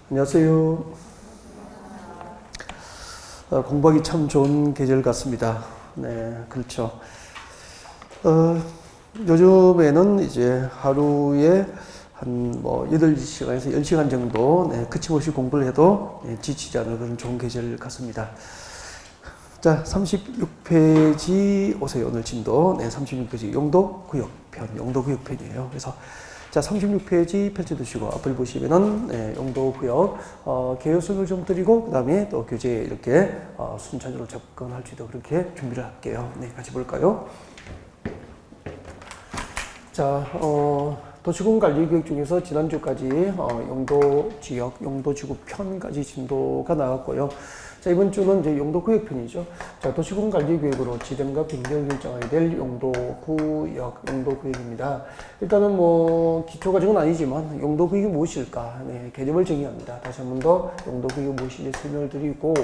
안녕하세요. 공부하기 참 좋은 계절 같습니다. 네, 그렇죠. 요즘에는 이제 하루에 한 8시간에서 10시간 정도 그침없이 공부를 해도 지치지 않을 그런 좋은 계절 같습니다. 자, 36페이지 오세요. 오늘 진도. 36페이지 용도구역편, 용도구역편이에요. 그래서 자, 36페이지 펼쳐두시고 앞을 보시면은 용도구역 개요수를 좀 드리고 그 다음에 또 교재에 이렇게 순차적으로 접근할 수 있도록 그렇게 준비를 할게요. 네, 같이 볼까요? 자, 도시군 관리교육 중에서 지난주까지 용도지역, 용도지구 편까지 진도가 나왔고요. 자, 이번 주는 이제 용도구역편이죠. 자, 도시군 관리교육으로 지정과 변경 결정하게 될 용도구역, 용도구역입니다. 일단은 기초과정은 아니지만 용도구역이 무엇일까? 네, 개념을 정의합니다. 다시 한 번 더 용도구역이 무엇인지 설명을 드리고,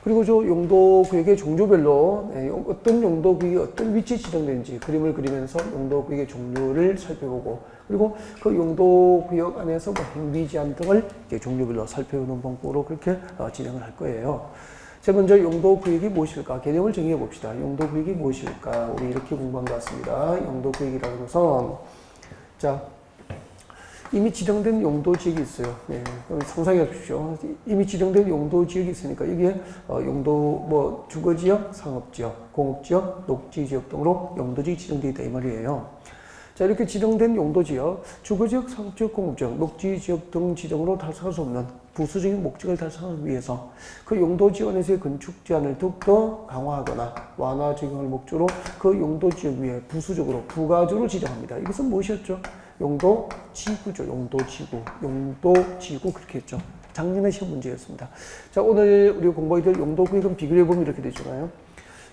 그리고 저 용도구역의 종류별로 어떤 용도구역이 어떤 위치에 지정되는지 그림을 그리면서 용도구역의 종류를 살펴보고, 그리고 그 용도구역 안에서 행비 제한 등을 이제 종류별로 살펴보는 방법으로 그렇게 진행을 할 거예요. 자, 먼저 용도구역이 무엇일까? 개념을 정의해 봅시다. 용도구역이 무엇일까? 우리 이렇게 공부한 것 같습니다. 용도구역이라는 것은, 자, 이미 지정된 용도지역이 있어요. 네, 상상해 보십시오. 이미 지정된 용도지역이 있으니까 이게 주거지역, 상업지역, 공업지역, 녹지지역 등으로 용도지역이 지정되어 있다 이 말이에요. 자, 이렇게 지정된 용도지역, 주거지역, 상업지역, 공업지역, 녹지지역 등 지정으로 달성할 수 없는 부수적인 목적을 달성하기 위해서 그 용도지역 안에서의 건축 제한을 더욱더 강화하거나 완화 적용을 목적으로 그 용도지역 위에 부수적으로 부가적으로 지정합니다. 이것은 무엇이었죠? 용도지구죠. 용도지구 그렇게 했죠. 작년에 시험 문제였습니다. 자, 오늘 우리가 공부하게 될 용도구역은 비교해보면 이렇게 되잖아요.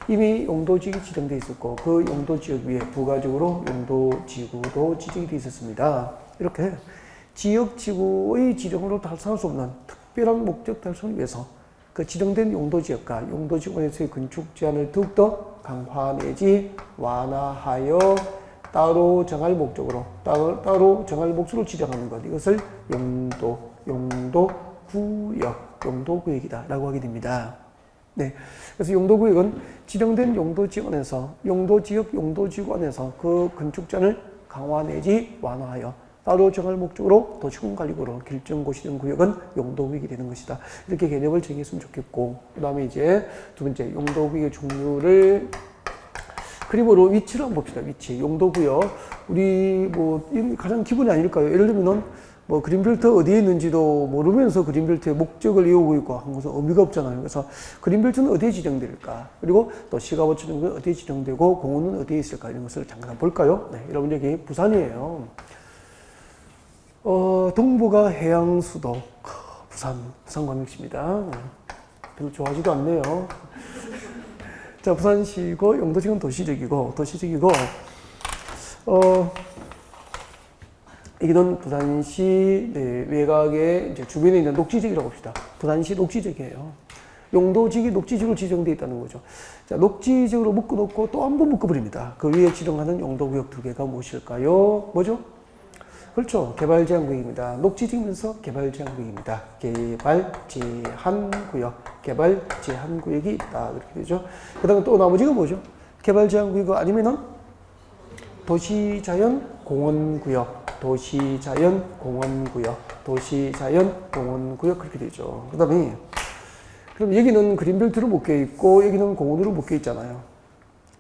이미 용도지역이 지정되어 있었고 그 용도지역 위에 부가적으로 용도지구도 지정이 되어 있었습니다. 이렇게 지역지구의 지정으로 달성할 수 없는 특별한 목적 달성을 위해서 그 지정된 용도지역과 용도지구에서의 건축 제한을 더욱더 강화 내지 완화하여 따로 정할 목적으로 지정하는 것, 이것을 용도구역이다 라고 하게 됩니다. 네, 그래서 용도구역은 지정된 용도지역 안에서 용도지구 안에서 그 건축 제한을 강화 내지 완화하여 따로 정할 목적으로 도시군관리구로 결정고시된 구역은 용도구역이 되는 것이다. 이렇게 개념을 정했으면 좋겠고, 그 다음에 이제 두 번째 용도구역의 종류를 그림으로 위치를 한번 봅시다. 위치. 용도구역. 우리 가장 기본이 아닐까요? 예를 들면은 그린벨트 어디에 있는지도 모르면서 그린벨트의 목적을 외우고 있고 한 것은 의미가 없잖아요. 그래서 그린벨트는 어디에 지정될까? 그리고 또 시가버처는 어디에 지정되고 공원은 어디에 있을까? 이런 것을 잠깐 볼까요? 네, 여러분 여기 부산이에요. 동부가 해양 수도 부산광역시입니다. 별로 좋아하지도 않네요. 자, 부산시고 용도지역은 도시적이고 여기는 부산시 외곽의 이제 주변에 있는 녹지지역이라고 봅시다. 부산시 녹지지역이에요. 용도지역이 녹지지역으로 지정되어 있다는 거죠. 자, 녹지지역으로 묶어놓고 또 한 번 묶어버립니다. 그 위에 지정하는 용도구역 두 개가 무엇일까요? 뭐죠? 그렇죠. 개발제한구역입니다. 녹지지면서 개발제한구역입니다. 개발제한구역이 있다. 그렇게 되죠. 그 다음에 또 나머지가 뭐죠? 개발제한구역 아니면은 도시자연공원구역 그렇게 되죠. 그 다음에 그럼 여기는 그린벨트로 묶여 있고 여기는 공원으로 묶여 있잖아요.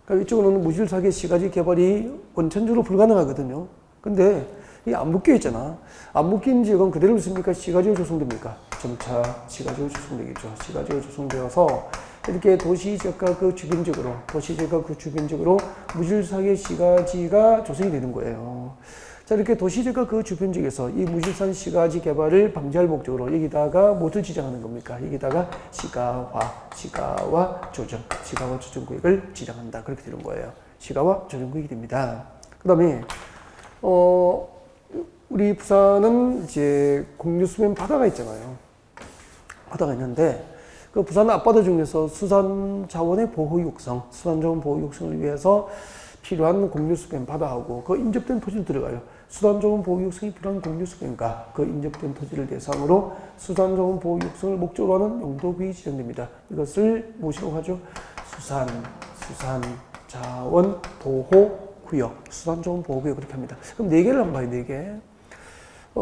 그러니까 이쪽은 무질서하게 시가지 개발이 원천적으로 불가능하거든요. 근데 이게 안 묶여 있잖아. 안 묶인 지역은 그대로 있습니까? 시가지로 조성됩니까? 점차 시가지로 조성되겠죠. 시가지로 조성되어서 이렇게 도시지역과 그 주변적으로 무질서하게 시가지가 조성이 되는 거예요. 자, 이렇게 도시지역과 그 주변지역에서 이 무질서한 시가지 개발을 방지할 목적으로 여기다가 뭐를 지정하는 겁니까? 여기다가 시가와 조정구역을 지정한다. 그렇게 되는 거예요. 시가와 조정구역이 됩니다. 그 다음에 우리 부산은 이제 공유수면 바다가 있잖아요. 바다가 있는데 그 부산 앞바다 중에서 수산자원 보호 육성을 위해서 필요한 공유수면 바다하고 그 인접된 토지를 들어가요. 수단 좋은 보호 육성이 필요한 공유수변과 그 인접된 토지를 대상으로 수단 좋은 보호 육성을 목적으로 하는 용도구역이 지정됩니다. 이것을 무엇이라고 하죠? 수산 자원 보호 구역, 수단 좋은 보호 구역 그렇게 합니다. 그럼 네 개를 한번 봐요, 네 개.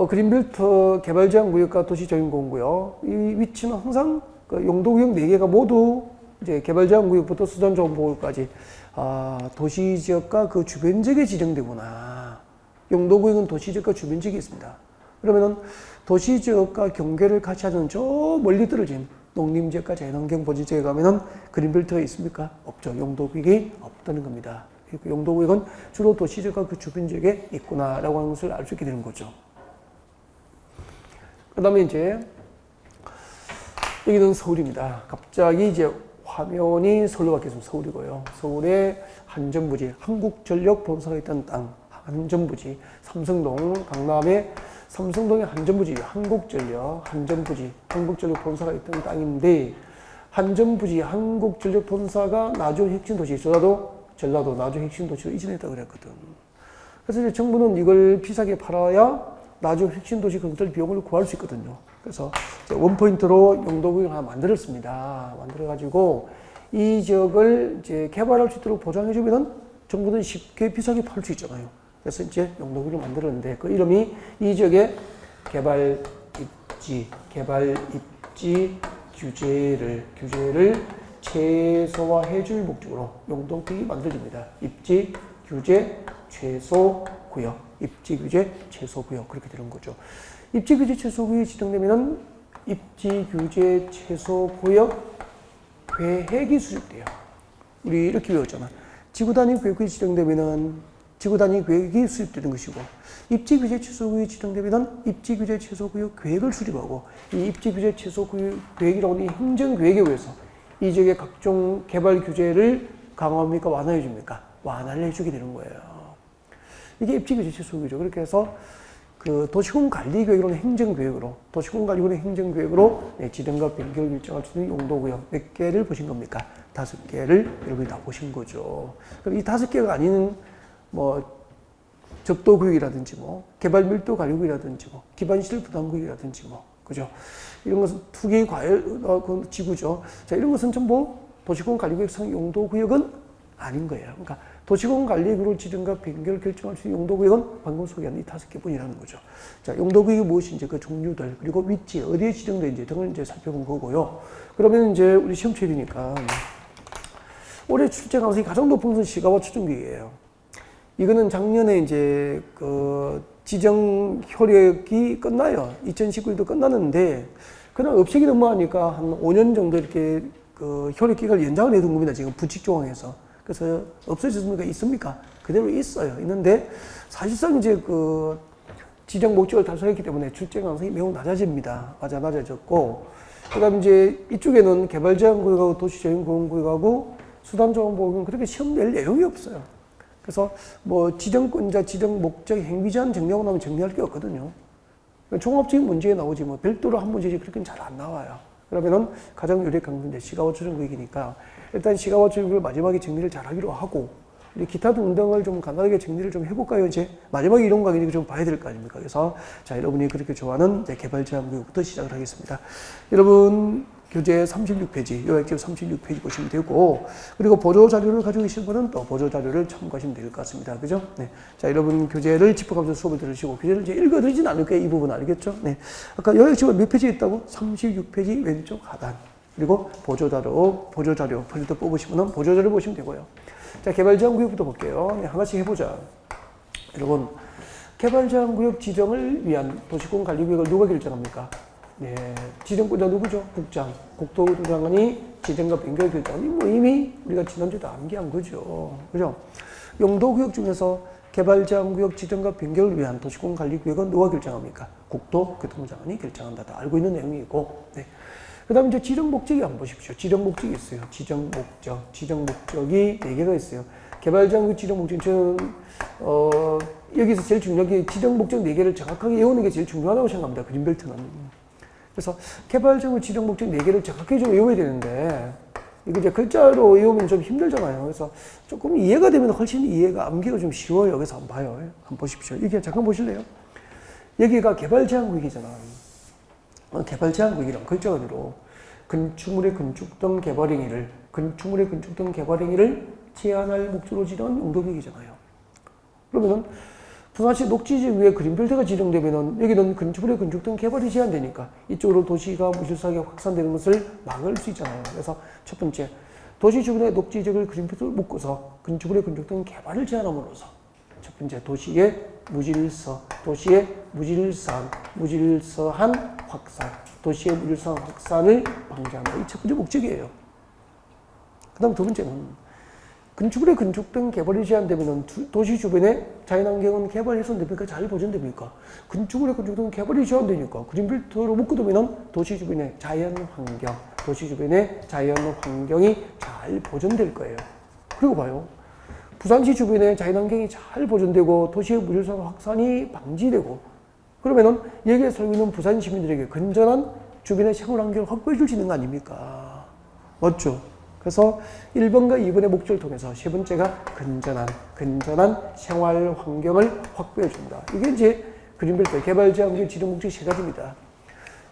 그린벨트 개발 제한 구역과 도시 적용 공구역. 이 위치는 항상 그 용도 구역 네 개가 모두 이제 개발 제한 구역부터 수단 좋은 보호까지 도시 지역과 그 주변 지역에 지정되구나. 용도 구역은 도시 지역과 주변 지역이 있습니다. 그러면은 도시 지역과 경계를 같이 하는 저 멀리 떨어진 농림 지역과 자연환경 보전 지역에 가면은 그린벨트가 있습니까? 없죠. 용도 구역이 없다는 겁니다. 용도 구역은 주로 도시 지역과 그 주변 지역에 있구나라고 하는 것을 알 수 있게 되는 거죠. 그 다음에 이제 여기는 서울입니다. 갑자기 이제 화면이 서울로 바뀌었습니다. 서울이고요. 서울에 한전부지, 한국전력 본사가 있던 땅, 한전부지, 삼성동, 강남에 삼성동의 한전부지, 한전부지, 한국전력 본사가 있던 땅인데 한전부지, 한국전력 본사가 나주 핵심도시, 전라도 나주 핵심도시로 이전했다고 그랬거든. 그래서 이제 정부는 이걸 비싸게 팔아야 나주 핵심도시 건설 비용을 구할 수 있거든요. 그래서 원포인트로 용도구역을 하나 만들었습니다. 만들어가지고 이 지역을 이제 개발할 수 있도록 보장해주면은 정부는 쉽게 비싸게 팔 수 있잖아요. 그래서 이제 용도구역을 만들었는데 그 이름이 이 지역의 개발 입지 규제를 최소화해줄 목적으로 용도구역이 만들어집니다. 입지 규제 최소 구역. 입지 규제 최소 구역 그렇게 되는 거죠. 입지 규제 최소 구역이 지정되면은 입지 규제 최소 구역 계획이 수립돼요. 우리 이렇게 배웠잖아. 지구 단위 구역이 지정되면은 지구 단위 계획이 수립되는 것이고 입지 규제 최소 구역이 지정되면은 입지 규제 최소 구역 계획을 수립하고 이 입지 규제 최소 구역 계획이라고 하는 행정 계획에 의해서 이 지역의 각종 개발 규제를 강화합니까? 완화해 줍니까? 완화를 해주게 되는 거예요. 이게 입지규제 최소구역이죠. 그렇게 해서 그 도시군 관리계획으로는 행정계획으로 지정과 변경을 결정할 수 있는 용도구역 몇 개를 보신 겁니까? 5개를 여러분이 다 보신 거죠. 그럼 이 5개가 아닌 뭐 적도구역이라든지 뭐 개발밀도 관리구역이라든지 뭐 기반시설 부담구역이라든지 뭐 그죠? 이런 것은 투기 과열 지구죠. 자, 이런 것은 전부 도시군 관리구역상 용도구역은 아닌 거예요. 그러니까 도시군 관리구역 지정과 변경을 결정할 수 있는 용도구역은 방금 소개한 이 5개 뿐이라는 거죠. 자, 용도구역이 무엇인지 그 종류들 그리고 위치 어디에 지정되는지 등을 이제 살펴본 거고요. 그러면 이제 우리 시험 쳐야 되니까 올해 출제 가능성이 가장 높은 것은 시가와 추정구역이에요. 이거는 작년에 이제 그 지정 효력이 끝나요. 2019년도 끝났는데 그냥 업체기 너무하니까 한 5년 정도 이렇게 그 효력 기간을 연장을 해둔 겁니다. 지금 부칙 조항에서. 그래서 없어졌습니까? 있습니까? 그대로 있어요. 있는데 사실상 이제 그 지정 목적을 달성했기 때문에 출제 가능성이 매우 낮아집니다. 낮아졌고 그다음 이제 이쪽에는 개발 제한 구역하고 도시 적용 구역하고 수단 조항 보호구역은 그렇게 시험 낼 내용이 없어요. 그래서 뭐 지정권자, 지정 목적, 행위 제한 정리하고 나면 정리할 게 없거든요. 종합적인 문제에 나오지 뭐 별도로 한 문제지 그렇게는 잘 안 나와요. 그러면은 가장 유력한 건 이제 시가와 추정구역이니까 일단 시가와 추정구역을 마지막에 정리를 잘 하기로 하고 우리 기타 등등을 좀 간단하게 정리를 좀 해볼까요? 이제 마지막에 이론 강의니까 좀 봐야 될 거 아닙니까? 그래서 자, 여러분이 그렇게 좋아하는 이제 개발 제한 구역부터 시작을 하겠습니다. 여러분 교재 36페이지, 요약집 36페이지 보시면 되고, 그리고 보조 자료를 가지고 계신 분은 또 보조 자료를 참고하시면 될 것 같습니다. 그죠? 네. 자, 여러분 교재를 짚어가면서 수업을 들으시고, 교재를 이제 읽어드리진 않을 거예요. 이 부분 알겠죠? 네. 아까 요약집은 몇 페이지 있다고? 36페이지 왼쪽 하단. 그리고 보조 자료, 폴더 뽑으시면 보조 자료 보시면 되고요. 자, 개발 제한 구역부터 볼게요. 네, 하나씩 해보자. 여러분, 개발 제한 구역 지정을 위한 도시군 관리 구역을 누가 결정합니까? 네, 지정권자 누구죠? 국장. 국토부 장관이 지정과 변경 결정이 뭐 이미 우리가 지난주에도 암기한 거죠. 그죠? 용도구역 중에서 개발제한구역 지정과 변경을 위한 도시군 관리구역은 누가 결정합니까? 국토교통부 장관이 결정한다. 다 알고 있는 내용이고. 네. 그 다음에 이제 지정 목적이 한번 보십시오. 지정 목적이 있어요. 지정 목적이 4개가 있어요. 개발제한구역 지정 목적, 저는, 여기서 제일 중요한 게 지정 목적 4개를 정확하게 외우는 게 제일 중요하다고 생각합니다. 그린벨트는. 그래서 개발적으로 지정 목적 4개를 정확히 좀 외워야 되는데 이게 이제 글자로 외우면 좀 힘들잖아요. 그래서 조금 이해가 되면 훨씬 이해가 암기가 좀 쉬워요. 여기서 한번 봐요. 한번 보십시오. 이게 잠깐 보실래요? 여기가 개발 제한 구역이잖아. 개발 제한 구역이란 글자 그대로 건축물의 건축 등 개발 행위를 건축물의 건축 등 개발 행위를 제한할 목적으로 지정한 용도구역이잖아요. 그러면은 부산시 녹지지역 위에 그린벨트가 지정되면은 여기는 건축물의 건축 등 개발이 제한되니까 이쪽으로 도시가 무질서하게 확산되는 것을 막을 수 있잖아요. 그래서 첫 번째, 도시 주변의 녹지지역을 그린벨트를 묶어서 건축물의 건축 등 개발을 제한함으로써 첫 번째, 도시의 무질서한 확산, 도시의 무질서한 확산을 방지한다. 이 첫 번째 목적이에요. 그 다음 두 번째는 건축물의 건축 등 개발이 제한되면 도시 주변의 자연환경은 개발해서 됩니까? 잘 보존됩니까? 건축물의 건축 등 개발이 제한되니까 그린벨트로 묶어두면 도시 주변의 자연환경이 잘 보존될 거예요. 그리고 봐요. 부산시 주변의 자연환경이 잘 보존되고 도시의 무질서한 확산이 방지되고 그러면은 여기에 살고 있는 부산 시민들에게 건전한 주변의 생활환경을 확보해 줄 수 있는 거 아닙니까? 맞죠? 그래서 1번과 2번의 목적을 통해서 세 번째가 건전한 생활 환경을 확보해 준다. 이게 이제 그린벨트 개발 제한구역 지정 목적 세 가지입니다.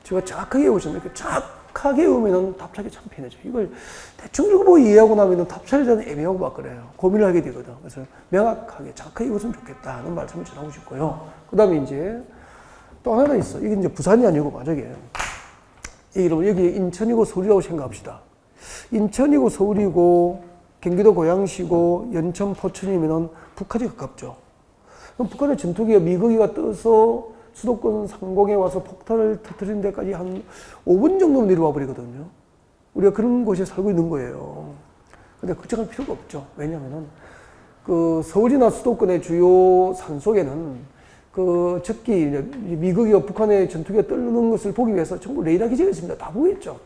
제가 정확하게 외우셨나요? 이렇게 정확하게 외우면은 답 찾기 참 편해져. 이걸 대충 읽어보고 이해하고 나면은 답 찾기 전에 애매하고 막 그래요. 고민을 하게 되거든. 그래서 명확하게, 정확하게 외웠으면 좋겠다 하는 말씀을 전하고 싶고요. 그 다음에 이제 또 하나 있어. 이게 이제 부산이 아니고 만약에 여기 인천이고 서울이라고 생각합시다. 인천이고 서울이고 경기도 고양시고 연천 포천이면은 북한이 가깝죠. 그럼 북한의 전투기가 미거기가 떠서 수도권 상공에 와서 폭탄을 터뜨리는 데까지 한 5분 정도면 내려와 버리거든요. 우리가 그런 곳에 살고 있는 거예요. 근데 걱정할 필요가 없죠. 왜냐면은 그 서울이나 수도권의 주요 산 속에는 그 적기 미거기가 북한의 전투기가 떠오르는 것을 보기 위해서 전부 레이더 기지가 있습니다. 다 보고 있죠.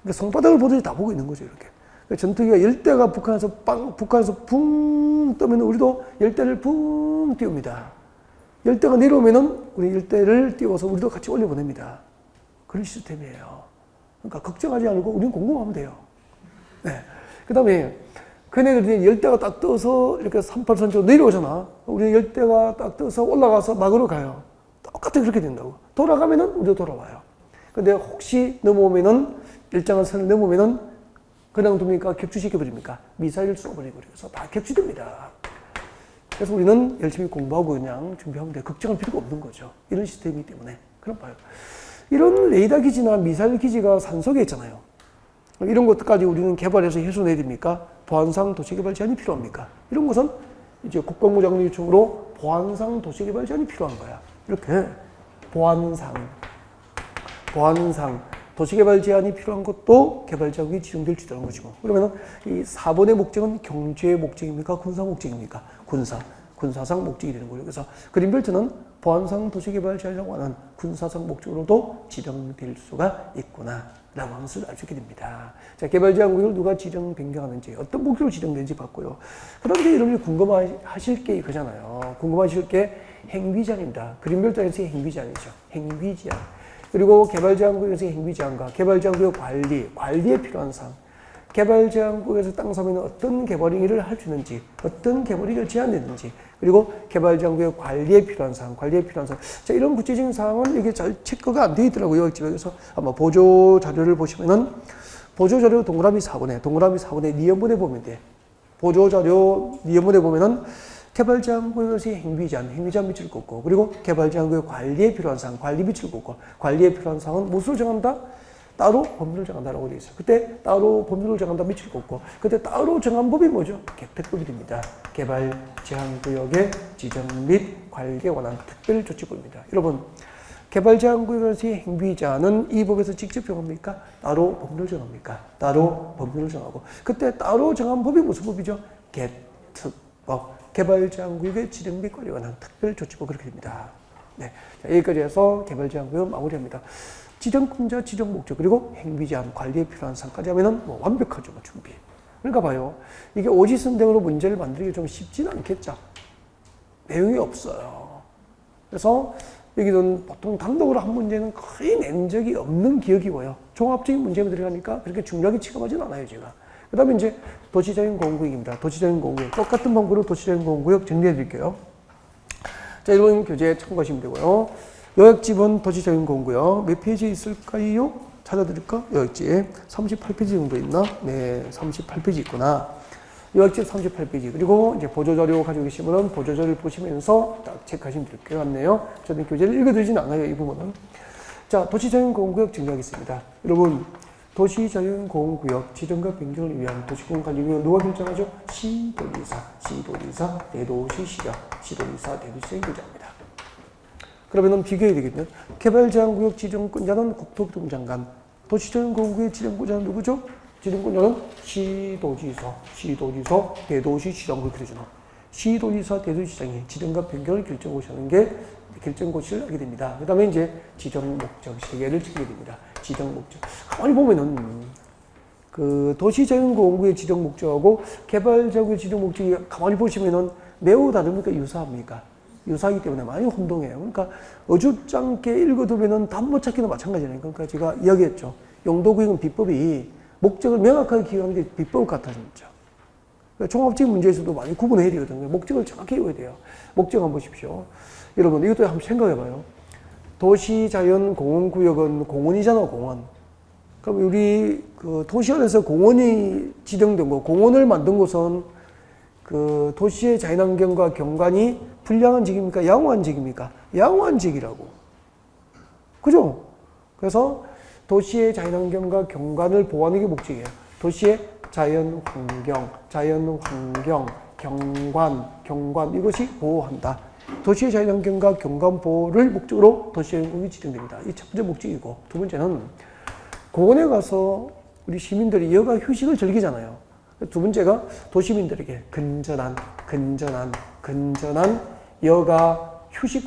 그러니까 손바닥을 보듯이 다 보고 있는 거죠, 이렇게. 전투기가 열대가 북한에서 붕 뜨면 우리도 열대를 붕 띄웁니다. 열대가 내려오면은 우리 열대를 띄워서 우리도 같이 올려보냅니다. 그런 시스템이에요. 그러니까 걱정하지 않고 우리는 공부하면 돼요. 네. 그 다음에 그네들이 열대가 딱 떠서 이렇게 38선 쪽으로 내려오잖아. 우리 열대가 딱 떠서 올라가서 막으러 가요. 똑같이 그렇게 된다고. 돌아가면은 우리도 돌아와요. 근데 혹시 넘어오면은 일정한 선을 넘으면은 그냥 둡니까? 격추시켜버립니까? 미사일을 쏘아버리고 그래서 다 격추됩니다. 그래서 우리는 열심히 공부하고 그냥 준비하면 돼. 걱정할 필요가 없는 거죠. 이런 시스템이기 때문에. 그럼 봐요. 이런 레이더 기지나 미사일 기지가 산속에 있잖아요. 이런 것까지 우리는 개발해서 해소내야 됩니까? 보안상 도시개발 제한이 필요합니까? 이런 것은 이제 국방부 장관 요청으로 보안상 도시개발 제한이 필요한 거야. 이렇게 보안상 도시개발 제한이 필요한 것도 개발 자국이 지정될 수 있다는 것이고. 그러면 이 4번의 목적은 경제 목적입니까? 군사 목적입니까? 군사상 목적이 되는 거예요. 그래서 그린벨트는 보안상 도시개발 제한이라고 하는 군사상 목적으로도 지정될 수가 있구나 라고 하는 것을 알 수 있게 됩니다. 자, 개발 제한구역을 누가 지정 변경하는지 어떤 목적으로 지정되는지 봤고요. 그 다음에 여러분이 궁금하실 게 그거잖아요. 궁금하실 게 행비제한입니다. 그린벨트에서의 행비제한이죠. 행비제한. 그리고 개발제한구역에서의 행비제한과 개발제한구역 관리에 필요한 사항, 개발제한구역에서 땅 사면은 어떤 개발 행위를 할 수 있는지, 어떤 개발 행위를 제한되는지, 그리고 개발제한구역 관리에 필요한 사항. 자, 이런 구체적인 사항은 이게 잘 체크가 안 되어 있더라고요. 그래서 아마 보조 자료를 보시면은 보조 자료 동그라미 4번에 니은본에 보면 돼. 보조 자료 니은본에 보면은 개발제한구역에서의 행비제한 밑을 긋고, 그리고 개발제한구역 관리에 필요한 사항, 관리 밑을 긋고, 관리에 필요한 사항은 무엇을 정한다? 따로 법률을 정한다라고 되어 있어요. 그때 따로 법률을 정한다 밑을 긋고, 그때 따로 정한 법이 뭐죠? 개특법이 됩니다. 개발제한구역의 지정 및 관리에 관한 특별조치법입니다. 여러분, 개발제한구역에서의 행비제한은 이 법에서 직접 정합니까? 따로 법률을 정합니까? 따로 법률을 정하고, 그때 따로 정한 법이 무슨 법이죠? 개특법. 개발제한구역의 지정 및 관리에 관한 특별조치법 그렇게 됩니다. 네, 자, 여기까지 해서 개발제한구역 마무리합니다. 지정권자, 지정목적, 그리고 행비제한, 관리에 필요한 사항까지 하면은 뭐 완벽하죠, 준비. 그러니까 봐요. 이게 오지선댕으로 문제를 만들기 좀 쉽지는 않겠죠. 내용이 없어요. 그래서 여기는 보통 단독으로 한 문제는 거의 낸 적이 없는 기억이고요. 종합적인 문제가 들어가니까 그렇게 중요하게 취급하지는 않아요, 제가. 그 다음에 이제 도시자연공원구역입니다. 도시자연공원구역. 똑같은 방법으로 도시자연공원구역 정리해 드릴게요. 자, 이번 교재 참고하시면 되고요. 요약집은 도시자연공원구역. 몇 페이지에 있을까요? 찾아드릴까? 요약집. 38페이지 정도 있나? 네, 38페이지 있구나. 요약집 38페이지. 그리고 이제 보조자료 가지고 계시면 보조자료를 보시면서 딱 체크하시면 될 것 같네요. 저는 교재를 읽어드리진 않아요, 이 부분은. 자, 도시자연공원구역 정리하겠습니다. 여러분, 도시자연공원구역 지정과 변경을 위한 도시공원관리구역 누가 결정하죠? 시도지사, 대도시시장, 시도지사, 대도시장이 결정합니다. 그러면 비교해야 되겠네요. 개발제한구역 지정권자는 국토교통장관, 도시자연공원구역 지정권자는 누구죠? 지정권자는 시도지사, 대도시시장 그렇게 되잖아. 시도지사, 대도시시장이 지정과 변경을 결정고시하는 게 결정고시를 하게 됩니다. 그 다음에 이제 지정 목적 3개를 지키게 됩니다. 지정 목적. 가만히 보면은 그 도시자연공원구의 지정 목적하고 개발자구의 지정 목적이 가만히 보시면은 매우 다릅니까? 유사합니까? 유사하기 때문에 많이 혼동해요. 그러니까 어줍잖게 읽어두면은 답 못 찾기는 마찬가지예요. 그러니까 제가 이야기했죠. 용도구역은 비법이 목적을 명확하게 기억하는 게 비법 같아졌죠. 그러니까 종합적인 문제에서도 많이 구분해야 되거든요. 목적을 정확히 외워야 돼요. 목적 한번 보십시오. 여러분 이것도 한번 생각해봐요. 도시자연공원구역은 공원이잖아, 공원. 그럼 우리 그 도시 안에서 공원이 지정된 거, 공원을 만든 곳은 그 도시의 자연환경과 경관이 불량한 지역입니까? 양호한 지역입니까? 양호한 지역이라고. 그죠? 그래서 도시의 자연환경과 경관을 보호하는 게 목적이에요. 도시의 자연환경, 경관 이것이 보호한다. 도시의 자연환경과 경관 보호를 목적으로 도시자연공원이 지정됩니다. 이 첫 번째 목적이고, 두 번째는 공원에 가서 우리 시민들이 여가 휴식을 즐기잖아요. 두 번째가 도시민들에게 근전한 여가 휴식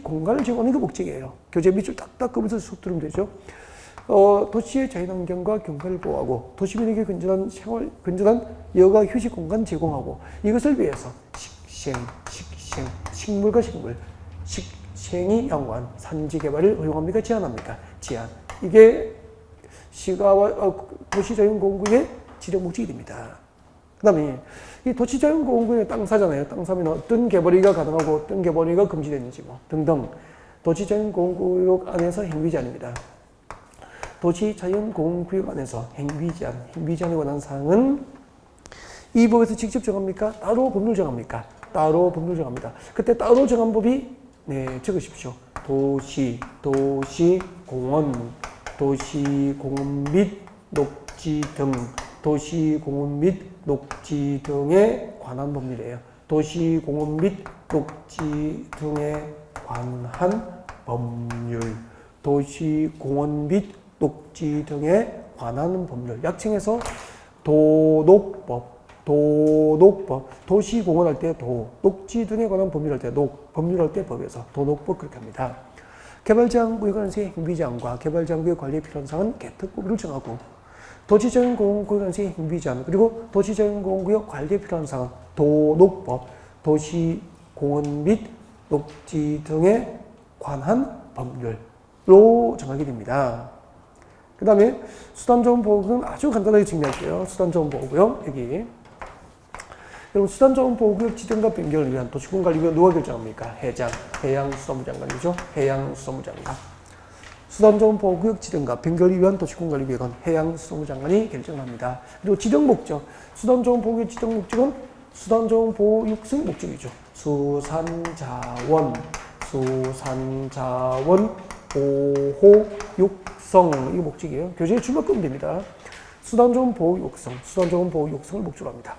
공간을 제공하는 게 목적이에요. 교재 밑줄 딱딱 그으면서 쑥 들으면 되죠. 도시의 자연환경과 경관을 보호하고 도시민에게 근전한 여가 휴식 공간 제공하고 이것을 위해서 식물과 식생이 양호한 산지 개발을 허용합니까? 제한합니까? 제한. 이게 시가와 도시자연공원구의 지정 목적이 됩니다. 그 다음에 이 도시자연공원구의 땅 사잖아요. 땅 사면 어떤 개발이가 가능하고 어떤 개발이가 금지되는지 뭐 등등. 도시자연공원구역 안에서 행위 제한입니다. 도시자연공원구역 안에서 행위 제한에 관한 사항은 이 법에서 직접 정합니까? 따로 법률 정합니까? 따로 법률 정합니다. 그때 따로 정한 법이 적으십시오. 도시공원 및 녹지 등 도시공원 및 녹지 등에 관한 법률이에요. 도시공원 및 녹지 등에 관한 법률. 도시공원 및 녹지 등에 관한 법률. 약칭해서 도녹법. 도시공원 할 때 녹지 등에 관한 법률 할 때 법률할 때 법에서 도녹법 그렇게 합니다. 개발제한구역 안에서의 행위제한과 개발제한구역 관리에 필요한 사항은 개특법으로 정하고 도시자연공원구역 안에서의 행위제한 그리고 도시자연공원구역 관리에 필요한 사항은 도녹법, 도시공원 및 녹지 등에 관한 법률로 정하게 됩니다. 그 다음에 수단자원보호구역은 아주 간단하게 정리할게요. 수단자원보호구역 여기 여러분 수단자원보호구역 지정과 변경을 위한 도시공원관리구역 누가 결정합니까? 해양수산부 장관이죠. 해양수산부 장관. 수단자원보호구역 지정과 변경을 위한 도시공원관리구역은 해양수산부 장관이 결정합니다. 그리고 지정 목적. 수단자원보호구역 지정 목적은 수단자원보호 육성 목적이죠. 수산자원 보호 육성 이게 목적이에요. 교재에 줄만 끄면 됩니다. 수단자원 보호 육성을 목적으로 합니다.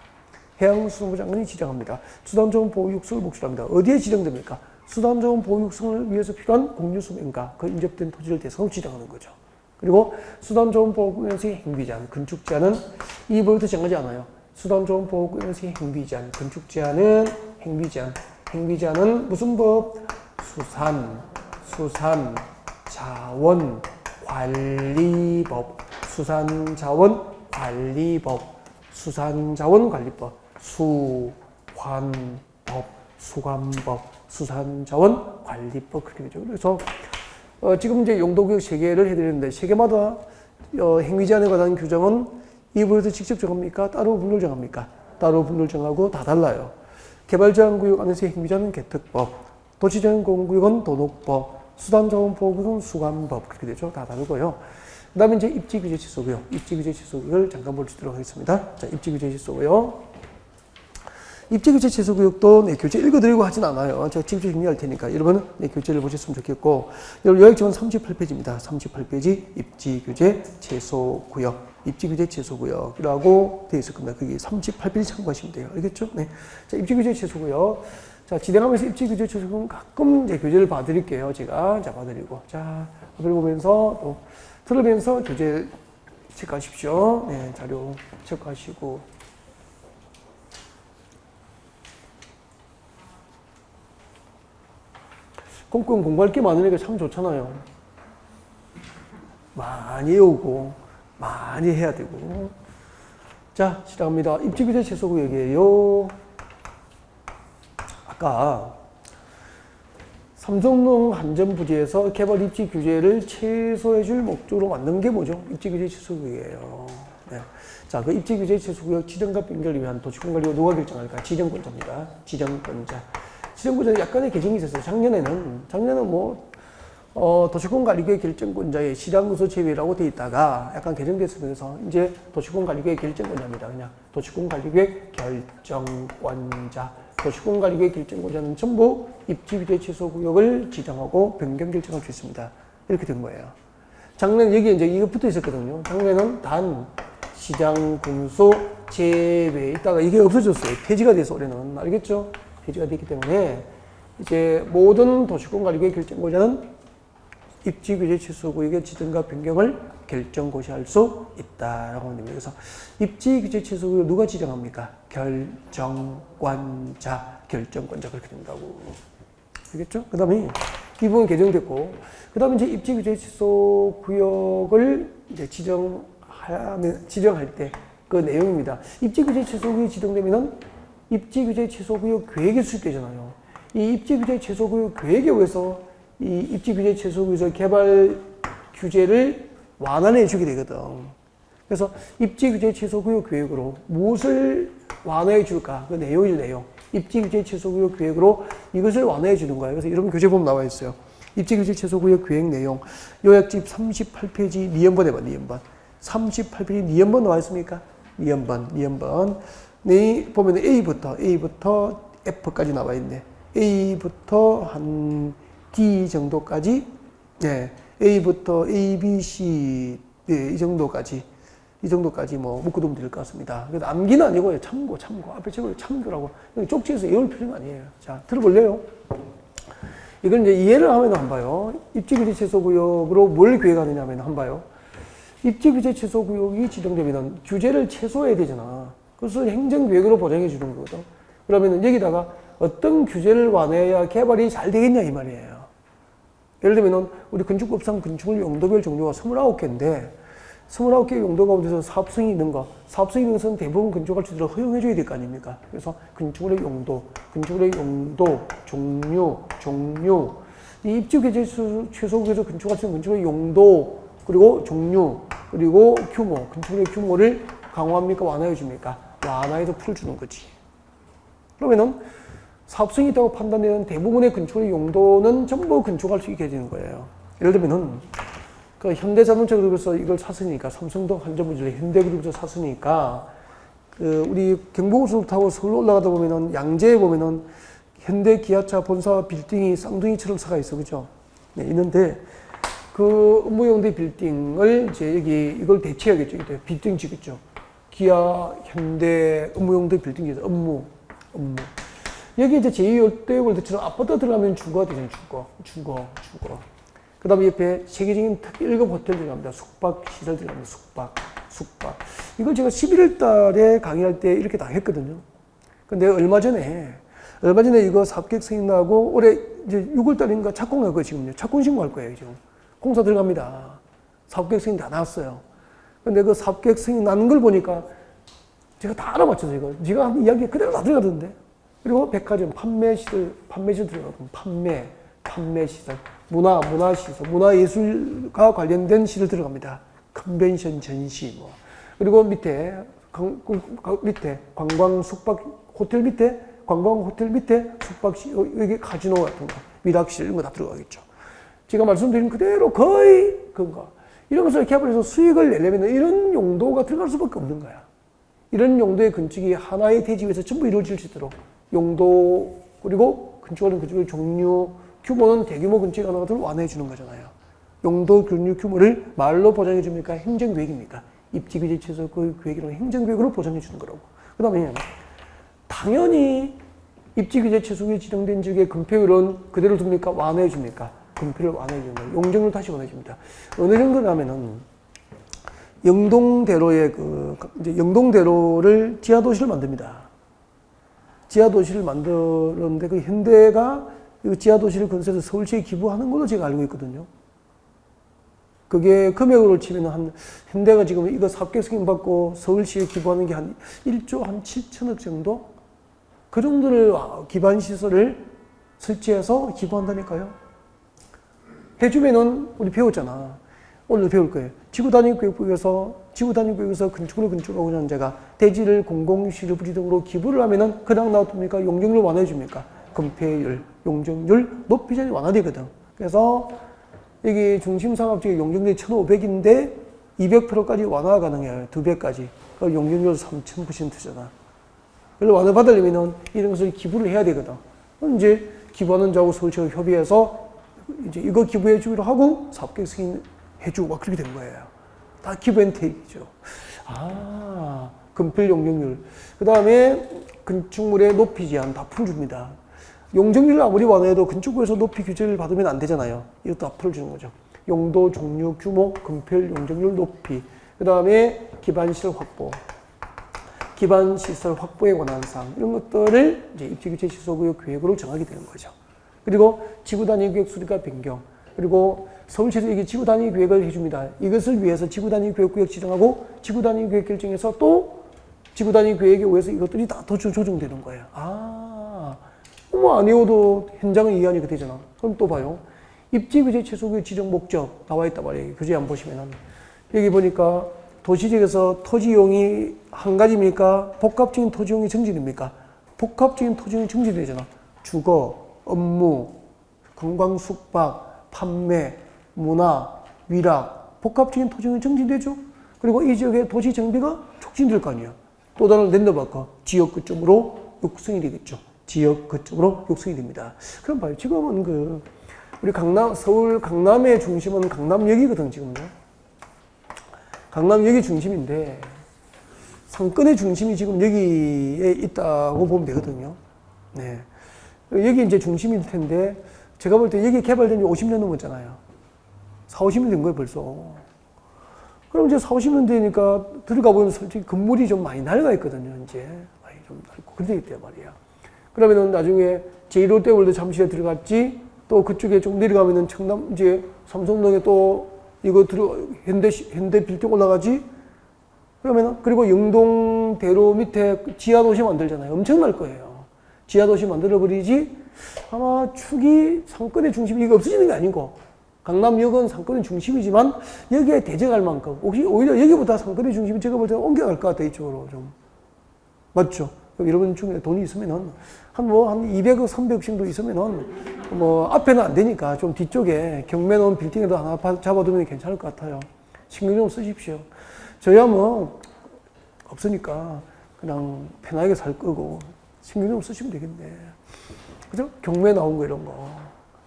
해양수산부 장관이 지정합니다. 수단자원 보호 육성을 목적으로 합니다. 어디에 지정됩니까? 수단자원 보호 육성을 위해서 필요한 공유수면과 그 인접된 토지를 대상으로 지정하는 거죠. 그리고 수단자원 보호구역에서의 행위제한, 건축제한은 이 법에도 정하지 않아요. 수단자원 보호구역에서의 행위제한, 건축제한은 행위제한은 무슨 법? 수산자원관리법, 수관법, 수산자원관리법 그렇게 되죠. 그래서 지금 이제 용도구역 3개를 해드리는데 3개마다 행위제한에 관한 규정은 이 부분에서 직접 정합니까? 따로 분류를 정합니까? 따로 분류를 정하고 다 달라요. 개발제한구역 안에서 행위자는 개특법, 도시제한공구역은 도덕법, 수단자원보호구역은 수관법 그렇게 되죠. 다 다르고요. 그 다음에 이제 입지규제 취소구역, 입지규제 취소구역을 잠깐 보도록 하겠습니다. 자, 입지규제 취소구역. 입지규제 취소구역도 네, 교재 읽어드리고 하진 않아요. 제가 직접 정리할 테니까 여러분은 네, 교재를 보셨으면 좋겠고, 여러분 요약집은 38페이지입니다. 38페이지 입지규제 취소구역. 입지규제 취소구역이라고 되어 있을 겁니다. 거기 38페이지 참고하시면 돼요. 알겠죠? 네. 자, 입지규제 취소구역. 자, 진행하면서 입지규제 취소구역 가끔 이제 교재를 봐드릴게요. 제가. 자, 봐드리고. 자, 보면서 또 들으면서 교재 체크하십시오. 네, 자료 체크하시고. 꼼꼼 공부할 게 많으니까 참 좋잖아요. 많이 외우고, 많이 해야 되고. 자, 시작합니다. 입지규제 취소구역이에요. 아까 삼성동 한전부지에서 개발 입지 규제를 최소해 줄 목적으로 만든 게 뭐죠? 입지규제 취소구역이에요. 네. 자, 그 입지규제 취소구역 지정과 변경을 위한 도시공관리가 누가 결정할까? 지정권자입니다. 지정권자. 지정권자는 약간의 개정이 있었어요. 작년에는 도시공관리구역 결정권자의 시장구소 제외라고 돼 있다가 약간 개정됐으면서 이제 도시공관리구역 결정권자입니다. 그냥 도시공관리구역 결정권자. 도시공관리구역 결정권자는 전부 입지규제 취소구역을 지정하고 변경 결정할 수 있습니다. 이렇게 된 거예요. 작년 여기 이제 이거 붙어 있었거든요. 작년에는 단 시장군소 제외 있다가 이게 없어졌어요. 폐지가 돼서 올해는. 알겠죠? 폐지가 됐기 때문에 이제 모든 도시공관리구역 결정권자는 입지규제 취소구역의 지정과 변경을 결정고시할 수 있다라고 합니다. 그래서 입지규제 취소구역 누가 지정합니까? 결정권자, 결정권자 그렇게 된다고. 알겠죠? 그 다음에 이 부분 개정됐고, 그 다음에 이제 입지규제 취소구역을 이제 지정할 때 그 내용입니다. 입지규제 취소구역이 지정되면은 입지규제 취소구역 계획이 수립되잖아요. 이 입지규제 취소구역 계획에 의해서 이 입지규제 취소구역에서 개발 규제를 완화해 주게 되거든. 그래서 입지규제 취소구역 계획으로 무엇을 완화해 줄까? 그 내용. 입지규제 취소구역 계획으로 이것을 완화해 주는 거예요. 그래서 이런 교재 보면 나와 있어요. 입지규제 취소구역 계획 내용. 요약집 38페이지 니은번 해봐, 니은번. 38페이지 니은번 나와 있습니까? 니은번. 네, 보면 A부터 F까지 나와 있네. A부터 한 D 정도까지, 네, A부터 A, B, C, 네, 이 정도까지 뭐 묶어두면 될 것 같습니다. 그래서 암기는 아니고요. 참고. 앞에 적을 참고라고. 쪽지에서 외울 필요는 아니에요. 자, 들어볼래요? 이걸 이제 이해를 하면 한 봐요. 입지규제 취소구역으로 뭘 계획하느냐 하면 한 봐요. 입지규제 취소구역이 지정되면 규제를 최소화해야 되잖아. 그것을 행정계획으로 보장해 주는 거거든. 그러면 여기다가 어떤 규제를 완화해야 개발이 잘 되겠냐 이 말이에요. 예를 들면 우리 건축법상 건축물 용도별 종류가 29개인데 29개 용도 가운데서 사업성이 있는 거, 사업성이 있는 것은 대부분 건축할 수 있도록 허용해 줘야 될 거 아닙니까? 그래서 건축물의 용도, 종류, 이 입지규제 취소구역에서 건축할 수 있는 건축물의 용도, 그리고 종류, 그리고 규모, 건축물의 규모를 강화합니까? 완화해 줍니까? 완화해서 풀어주는 거지. 그러면은 사업성이 있다고 판단되는 대부분의 건축물의 용도는 전부 건축할 수 있게 되는 거예요. 예를 들면은 그 현대자동차그룹에서 이걸 샀으니까, 삼성동 한전부지를 현대그룹에서 샀으니까, 그 우리 경부고속도로 타고 서울 올라가다 보면은 양재에 보면은 현대 기아차 본사 빌딩이 쌍둥이처럼 서가 있어, 그죠? 네, 있는데 그 업무용대 빌딩을 이제 여기 이걸 대체하겠죠. 빌딩 지겠죠. 기아, 현대 업무용대 빌딩에서 업무. 여기 이제 제2열대월드처럼 아파트 들어가면 주거가 되잖아요. 주거. 그 다음에 옆에 세계적인 특 1급 호텔 들어갑니다. 숙박시설 들어갑니다. 숙박. 이걸 제가 11월 달에 강의할 때 이렇게 다 했거든요. 근데 얼마 전에 이거 사업계획 승인 나고 올해 이제 6월 달인가 착공할 거예요, 지금요. 착공 신고할 거예요, 지금. 공사 들어갑니다. 사업계획 승인 다 나왔어요. 근데 그 사업계획 승인 나는 걸 보니까 제가 다 알아맞혀서 이거. 제가 한 이야기 그대로 다 들어가던데. 그리고 백화점, 판매시설 들어가고, 판매시설. 문화시설, 문화예술과 관련된 시설 들어갑니다. 컨벤션, 전시, 그리고 밑에 관광 숙박 호텔 밑에 관광 호텔 밑에 숙박시 여기 카지노 같은 거, 미락실 이런 거 다 들어가겠죠. 제가 말씀드린 그대로 거의 그거 이런 것을 개발해서 수익을 내려면 이런 용도가 들어갈 수밖에 없는 거야. 이런 용도의 건축이 하나의 대지 위에서 전부 이루어질 수 있도록 용도 그리고 건축하는 건축의 종류 규모는 대규모 건축 하나를 완화해 주는 거잖아요. 용도 규모 규모를 말로 보장해 줍니까? 행정계획입니까? 입지규제 최소 계획이라는 행정계획으로 보장해 주는 거라고. 그 다음에 당연히 입지규제 최소에 지정된 지역의 건폐율은 그대로 둡니까? 완화해 줍니까? 건폐를 완화해 주는 거예요. 용적률 다시 완화해 줍니다. 어느 정도냐면은 영동대로의 이제 영동대로를 지하도시를 만듭니다. 지하도시를 만들었는데 그 현대가 이 지하도시를 건설해서 서울시에 기부하는 걸로 제가 알고 있거든요. 그게 금액으로 치면 현대가 지금 이거 사업계획 승인받고 서울시에 기부하는 게 한 1조 한 7천억 정도? 그 정도를 기반시설을 설치해서 기부한다니까요. 해주면은 우리 배웠잖아. 오늘 배울 거예요. 지구단위구역에서 건축을 건축하고자 하는 자가 대지를 공공시설부지 등으로 기부를 하면은 그냥 놔둡니까? 용적률 완화해 줍니까? 건폐율, 용적률 높이자니 완화되거든. 그래서 여기 중심상업지역 용적률이 1,500인데 200%까지 완화가 가능해요. 2배까지. 그 용적률 3,000%잖아. 그래서 완화 받으려면은 이런 것을 기부를 해야 되거든. 그럼 이제 기부하는 자하고 서울시가 협의해서 이제 이거 기부해 주기로 하고 사업계획 승인해주고 막 그렇게 된 거예요. 다 기브앤테이크죠. 건폐 용적률. 그 다음에 건축물의 높이 제한 다 풀어줍니다. 용적률을 아무리 완화해도 건축부에서 높이 규제를 받으면 안 되잖아요. 이것도 다 풀어주는 거죠. 용도, 종류, 규모, 건폐율, 용적률, 높이. 그 다음에 기반시설 확보. 기반시설 확보에 관한 사항. 이런 것들을 이제 입지규제 시설구역 계획으로 정하게 되는 거죠. 그리고 지구단위구역 수립과 변경. 그리고 서울시에서 이게 지구단위계획을 해줍니다. 이것을 위해서 지구단위계획구역 지정하고 지구단위계획 결정해서 또 지구단위계획에 의해서 이것들이 다 더 조정되는 거예요. 아니어도 현장은 이해하니까 되잖아. 그럼 또 봐요. 입지규제 최소구역 지정 목적 나와 있단 말이에요. 교재 안 보시면은. 여기 보니까 도시지역에서 토지용이 한 가지입니까? 복합적인 토지용이 정지됩니까? 복합적인 토지용이 정지되잖아. 주거, 업무, 관광 숙박, 판매, 문화, 위락, 복합적인 토지용이 정지되죠. 그리고 이 지역의 도시 정비가 촉진될 거 아니에요. 또 다른 랜드마크, 지역 거점으로 육성이 되겠죠. 지역 거점으로 육성이 됩니다. 그럼 봐요. 지금은 우리 서울 강남의 중심은 강남역이거든, 지금요. 강남역이 중심인데, 상권의 중심이 지금 여기에 있다고 보면 되거든요. 네. 여기 이제 중심일 텐데, 제가 볼 때 여기 개발된 지 50년 넘었잖아요. 4, 50년 된 거예요, 벌써. 그럼 이제 4, 50년 되니까 들어가 보면 솔직히 건물이 좀 많이 낡아 있거든요, 이제. 많이 좀 낡고. 그렇게 있단 말이야. 그러면은 나중에 제1롯데월드 잠실에 들어갔지, 또 그쪽에 좀 내려가면은 청담, 이제 삼성동에 또 이거 현대 빌딩 올라가지? 그러면은, 그리고 영동대로 밑에 지하도시 만들잖아요. 엄청날 거예요. 지하도시 만들어버리지, 아마 축이 상권의 중심이 이거 없어지는 게 아니고, 강남역은 상권의 중심이지만, 여기에 대적할 만큼, 혹시 오히려 여기보다 상권의 중심이 제가 볼 때는 옮겨갈 것 같아요, 이쪽으로 좀. 맞죠? 여러분 중에 돈이 있으면은, 한 200억, 300억씩도 있으면은, 앞에는 안 되니까 좀 뒤쪽에 경매 놓은 빌딩에도 하나 잡아두면 괜찮을 것 같아요. 신경 좀 쓰십시오. 저야 없으니까 그냥 편하게 살 거고, 신경 좀 쓰시면 되겠네. 그죠? 경매 나온 거 이런 거.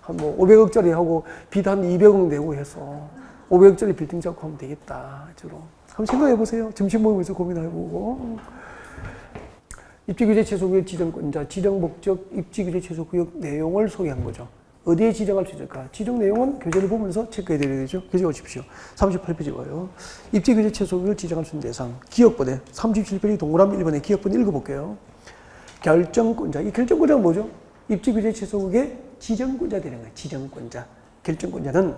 한 500억짜리 하고 빚 한 200억 내고 해서 500억짜리 빌딩 잡고 하면 되겠다. 주로. 한번 생각해 보세요. 점심 먹으면서 고민해보고. 입지규제 최소구역 지정권자, 지정 목적, 입지규제 최소구역 내용을 소개한 거죠. 어디에 지정할 수 있을까? 지정 내용은 교재를 보면서 체크해 드려야 되죠. 교재 오십시오. 38페이지 와요. 입지규제 최소구역을 지정할 수 있는 대상. 기업번에 37페이지 동그라미 1번에 기업번 읽어볼게요. 결정권자. 이 결정권자가 뭐죠? 입지규제 최소구역의 지정권자 되는 거예요. 지정권자. 결정권자는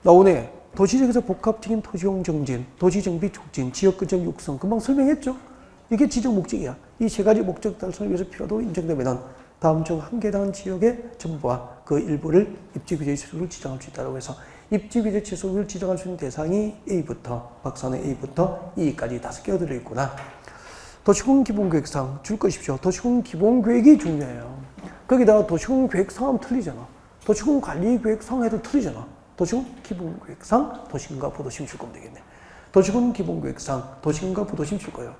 나오네. 도시지역에서 복합적인 토지용 정진, 도시정비 촉진, 지역거점 육성. 금방 설명했죠? 이게 지정 목적이야. 이 세 가지 목적 달성을 위해서 필요도 인정되면 다음 중 한 개 해당하는 지역의 정보와 그 일부를 입지규제 최소구역을 지정할 수 있다고 해서 입지규제 최소구역을 지정할 수 있는 대상이 A부터 박사는 A부터 E까지 5개가 들어있구나. 도시군 기본계획상 줄 것이죠. 도시군 기본계획이 중요해요. 거기다가 도시군 계획상하면 틀리잖아. 도시군 관리계획상 해도 틀리잖아. 도시군 기본계획상 도시군과 부도심 줄 거면 되겠네. 도시군 기본계획상 도시군과 부도심 줄 거예요.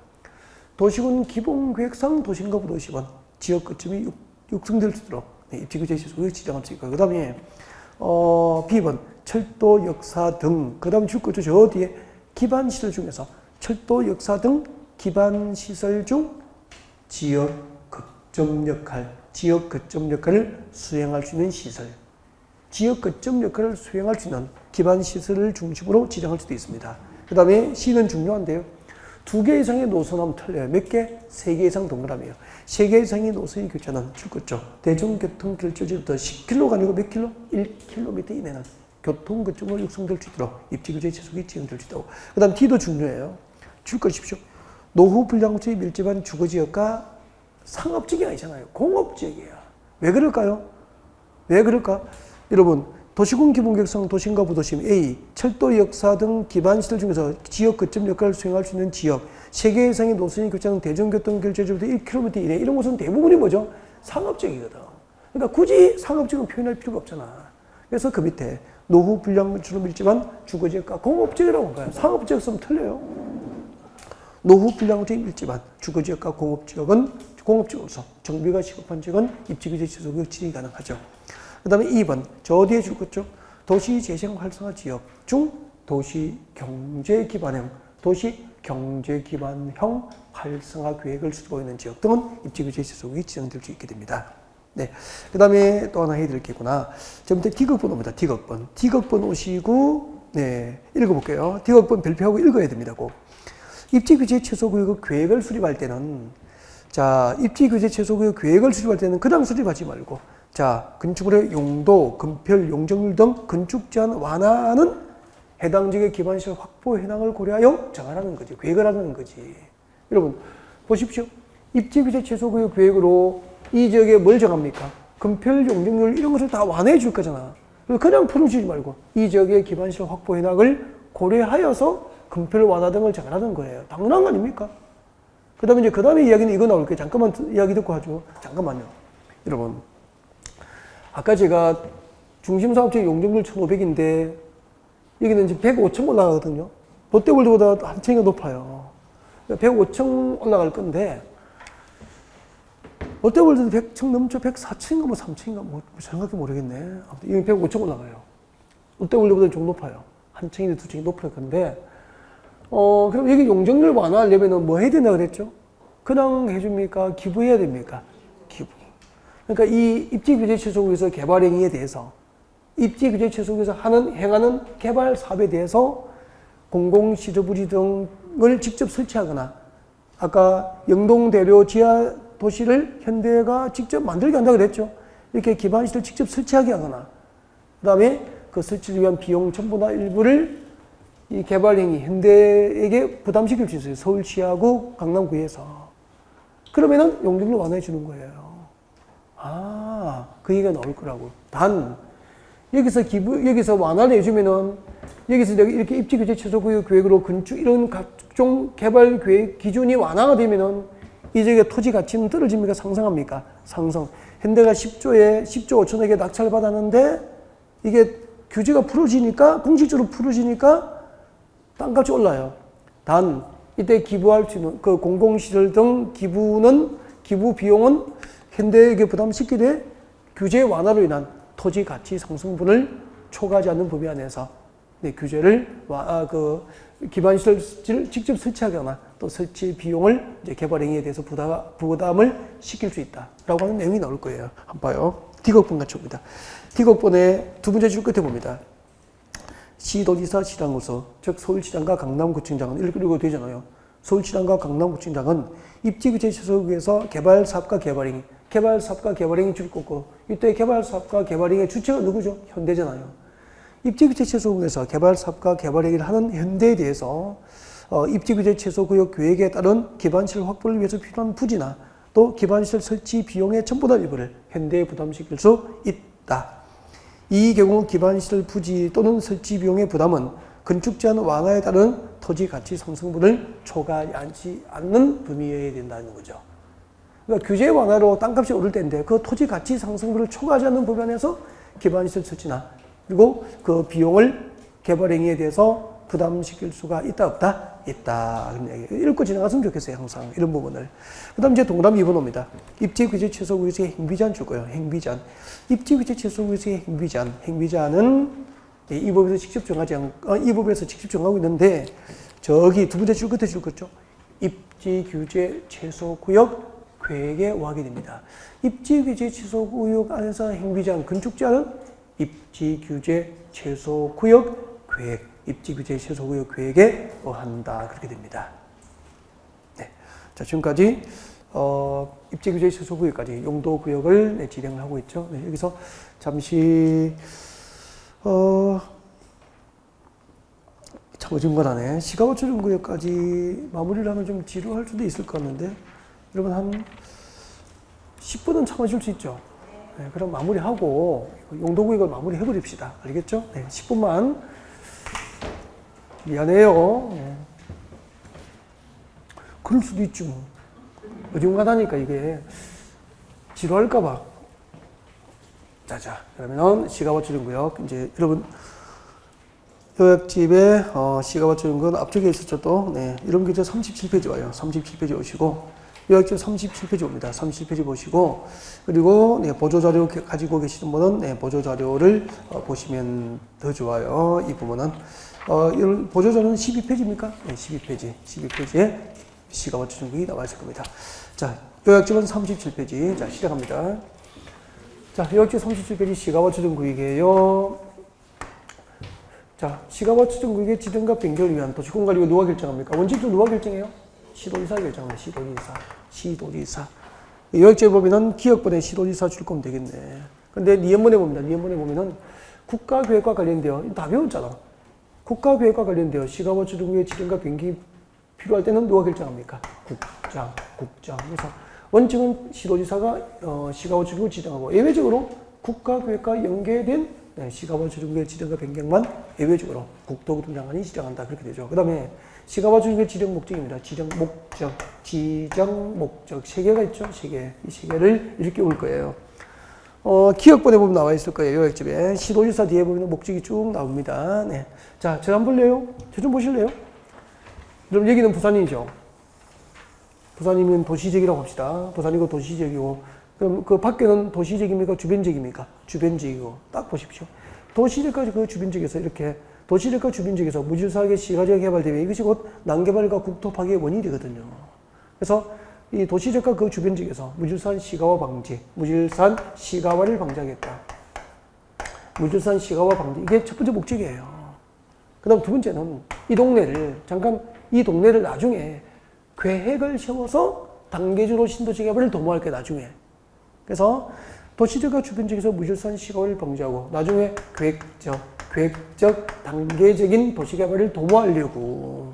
도시군 기본계획상 도시군과 부도심은 지역 거점이 육성될 수 있도록 입지규제 최소구역을 지정할 수 있고요. 그 다음에 B번 철도, 역사 등, 그 다음 줄 거죠. 저 뒤에 기반시설 중에서 철도, 역사 등 기반시설 중 지역 거점 역할을 수행할 수 있는 시설, 지역 거점 역할을 수행할 수 있는 기반시설을 중심으로 지정할 수도 있습니다. 그 다음에 C는 중요한데요. 2개 이상의 노선하면 틀려요. 몇 개? 3개 이상 동그라미에요. 3개 이상의 노선이 교차는 줄 거죠. 대중교통결조지부터 10km가 아니고 몇 킬로? 1km 이내는 교통거점으로 육성될 수 있도록 입지규제 최소구역이 지정될 수 있다고. 그 다음 D도 중요해요. 줄 것이십시오. 노후 불량구축이 밀집한 주거지역과 상업지역이 아니잖아요. 공업지역이에요. 왜 그럴까요? 왜 그럴까? 여러분, 도시군 기본계획상 도심과 부도심 A, 철도, 역사 등 기반시설 중에서 지역 거점 역할을 수행할 수 있는 지역, 3개 이상의 노선이 교차하는 대중교통결제지부터 1km 이내, 이런 곳은 대부분이 뭐죠? 상업지역이거든. 그러니까 굳이 상업지역은 표현할 필요가 없잖아. 그래서 그 밑에 노후 불량구축으로 밀집한 주거지역과 공업지역이라고 한 거예요. 상업지역 쓰면 틀려요. 노후 불량구축이 밀집한 주거지역과 공업지역은 공업지역으로서 정비가 시급한 지역은 입지규제 최소구역 지정이 가능하죠. 그 다음에 2번, 저 어디에 줄 거죠? 도시 재생 활성화 지역 중 도시 경제 기반형 활성화 계획을 수립하고 있는 지역 등은 입지규제 최소구역이 지정될 수 있게 됩니다. 네. 그 다음에 또 하나 해드릴 게 있구나. 지금부터 D극번 옵니다. D극번. D극번 오시고, 네. 읽어볼게요. D극번 별표하고 읽어야 됩니다. 꼭. 입지규제 최소구역 계획을 수립할 때는, 자, 입지규제 최소구역 계획을 수립할 때는 그냥 수립하지 말고, 자, 건축물의 용도, 건폐율, 용적률 등 건축 제한 완화는 해당 지역의 기반시설 확보 현황을 고려하여 정하라는 거지. 계획을 하는 거지. 여러분, 보십시오. 입지규제 최소구역 계획으로 이 지역에 뭘 정합니까? 건폐율, 용적률 이런 것을 다 완화해 줄 거잖아. 그냥 풀어주지 말고 이 지역의 기반시설 확보 현황을 고려하여서 건폐율 완화 등을 정하라는 거예요. 당연한 거 아닙니까? 그 다음에 이야기는 이거 나올 거예요. 잠깐만 이야기 듣고 하죠. 잠깐만요. 여러분. 아까 제가 중심사업지역 용적률 1,500인데 여기는 이제 105층 올라가거든요. 롯데월드보다 한 층이 높아요. 105층 올라갈 건데 롯데월드도 100층 넘죠? 104층인가 뭐 3층인가 뭐 정확히 모르겠네. 아무튼 여기 105층 올라가요. 롯데월드보다 좀 높아요. 한 층이나 두 층이 높을 건데 그럼 여기 용적률 완화하려면 뭐 해야 된다 그랬죠? 그냥 해줍니까? 기부해야 됩니까? 기부. 그러니까 이 입지규제 최소구역에서 개발 행위에 대해서 입지규제 최소구역에서 행하는 개발 사업에 대해서 공공시설부지 등을 직접 설치하거나 아까 영동대로 지하 도시를 현대가 직접 만들게 한다고 그랬죠. 이렇게 기반시설 직접 설치하게 하거나 그 다음에 그 설치를 위한 비용 전부나 일부를 이 개발 행위 현대에게 부담시킬 수 있어요. 서울시하고 강남구에서. 그러면은 용적률 완화해 주는 거예요. 그 얘기가 나올 거라고. 단, 여기서 완화를 해주면은, 여기서 이렇게 입지규제 최소구역 계획으로 건축, 이런 각종 개발 계획 기준이 완화가 되면은, 이 지역의 토지 가치는 떨어집니까? 상승합니까? 상승. 현대가 10조 5천억에 낙찰 받았는데, 이게 규제가 풀어지니까, 공식적으로 풀어지니까, 땅값이 올라요. 단, 이때 기부할 수 있는, 그 공공시설 등 기부 비용은 현대에게 부담시키되 규제 완화로 인한 토지 가치 상승분을 초과하지 않는 범위 안에서 규제를 기반시설을 직접 설치하거나 또 설치 비용을 이제 개발 행위에 대해서 부담을 시킬 수 있다라고 하는 내용이 나올 거예요. 한번 봐요. D극번 같이 옵니다. D극번의 두 번째 줄 끝에 봅니다. 시도지사 시장으로서 즉 서울시장과 강남구청장은 이렇게 읽어도 되잖아요. 서울시장과 강남구청장은 입지규제 최소구역에서 개발사업과 개발행위 줄 거고 이때 개발사업과 개발행위의 주체가 누구죠? 현대잖아요. 입지규제 최소구역에서 개발사업과 개발행위를 하는 현대에 대해서 입지규제 최소구역 계획에 따른 기반시설 확보를 위해서 필요한 부지나 또 기반시설 설치 비용의 전부다 일부를 현대에 부담시킬 수 있다. 이 경우 기반시설 부지 또는 설치 비용의 부담은 건축 제한 완화에 따른 토지 가치 상승분을 초과하지 않는 범위여야 된다는 거죠. 그러니까 규제 완화로 땅값이 오를 때인데 그 토지 가치 상승분을 초과하지 않는 범위 안에서 기반시설 설치나 그리고 그 비용을 개발 행위에 대해서 부담시킬 수가 있다 없다? 있다. 그런 얘기. 읽고 지나갔으면 좋겠어요. 항상 이런 부분을. 그 다음 이제 동그라미 2번 옵니다. 입지규제 최소구역의 행비제한 줄 거예요. 행비제한. 입지규제 최소구역의 행비제한. 행비제한은 이 법에서 직접 정하지 않고, 이 법에서 직접 정하고 있는데 저기 두 번째 줄 끝에 줄 거죠. 입지규제 최소구역 계획에 의하게 됩니다. 입지규제 최소구역 안에서 행비제한, 건축제한은 입지규제 최소구역 계획, 입지규제 최소구역 계획에 의한다. 그렇게 됩니다. 네. 자, 지금까지, 입지규제 최소구역까지 용도구역을 진행을 하고 있죠. 네, 여기서 잠시, 참 어중간하네. 시가버처준구역까지 마무리를 하면 좀 지루할 수도 있을 것 같는데, 여러분 한 10분은 참아줄 수 있죠. 네, 그럼 마무리하고, 용도구역을 마무리해버립시다. 알겠죠? 네, 10분만. 미안해요. 네. 그럴 수도 있죠. 어중간하니까 이게 지루할까봐. 자자, 그러면 시가버처준구역 이제 여러분 요약집에 시가버처준구역 앞쪽에 있었죠 또. 네, 이런 교재 37페이지 와요. 37페이지 오시고 요약집 37페이지 옵니다. 37페이지 보시고 그리고 네, 보조자료 가지고 계시는 분은 네, 보조자료를 보시면 더 좋아요. 이 부분은. 이런 보조자료는 12페이지입니까? 네, 12페이지. 12페이지에 시가버처준구역이 나와 있을 겁니다. 자, 요약집은 37페이지. 자, 시작합니다. 자, 요약집 37페이지 시가버처준구역이에요. 자, 시가버처준구역의 지정과 변경을 위한 도시공관리가 누가 결정합니까? 원칙도 누가 결정해요? 시도지사 결정합니다. 시도지사. 요약집에 보면은 기획본에 시도지사 줄 거면 되겠네. 근데 니은본에 봅니다. 니은본에 보면은 국가계획과 관련되어, 다 배웠잖아. 국가계획과 관련되어 시가버처준구역의 지정과 변경이 필요할 때는 누가 결정합니까? 국장. 그래서 원칙은 시도지사가 시가버처준구역을 지정하고 예외적으로 국가계획과 연계된 시가버처준구역 지정과 변경만 예외적으로 국토교통 장관이 지정한다. 그렇게 되죠. 그 다음에 시가버처준구역 지정 목적입니다. 지정 목적 3개가 있죠. 3개. 이 3개를 이렇게 올 거예요. 기억본에 보면 나와 있을 거예요. 요약집에. 시도지사 뒤에 보면 목적이 쭉 나옵니다. 네. 자, 저 한번 볼래요? 저 좀 보실래요? 그럼 여기는 부산이죠. 부산이면 도시지역이라고 합시다. 부산이고 도시지역이고. 그럼 그 밖에는 도시지역입니까? 주변지역입니까? 주변지역이고. 딱 보십시오. 도시지역과 그 주변지역에서 이렇게 도시지역과 주변지역에서 무질서하게 시가지역 개발되면 이것이 곧 난개발과 국토 파괴의 원인이 되거든요. 그래서 이 도시지역과 그 주변지역에서 무질서한 시가화 방지, 무질서한 시가화를 방지하겠다. 무질서한 시가화 방지. 이게 첫 번째 목적이에요. 그 다음 두 번째는 이 동네를 나중에 계획을 세워서 단계적으로 신도시 개발을 도모할 게 나중에. 그래서 도시지역과 주변지역에서 무질서한 시가화를 방지하고 나중에 계획적 단계적인 도시 개발을 도모하려고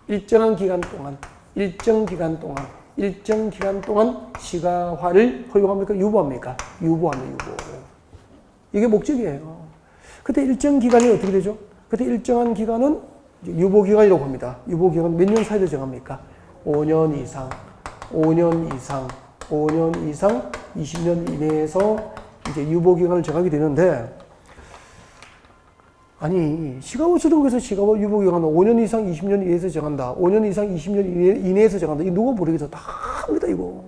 일정 기간 동안 시가화를 허용합니까? 유보합니까? 유보합니다. 이게 목적이에요. 그때 일정 기간이 어떻게 되죠? 그때 일정한 기간은 유보기간이라고 합니다. 유보기간 몇 년 사이에 정합니까? 5년 이상, 20년 이내에서 이제 유보기간을 정하게 되는데, 아니, 시가버처준구역에서 시가버 유보기간은 5년 이상 20년 이내에서 정한다. 5년 이상 20년 이내에서 정한다. 이거 누가 모르겠어. 다 합니다, 이거.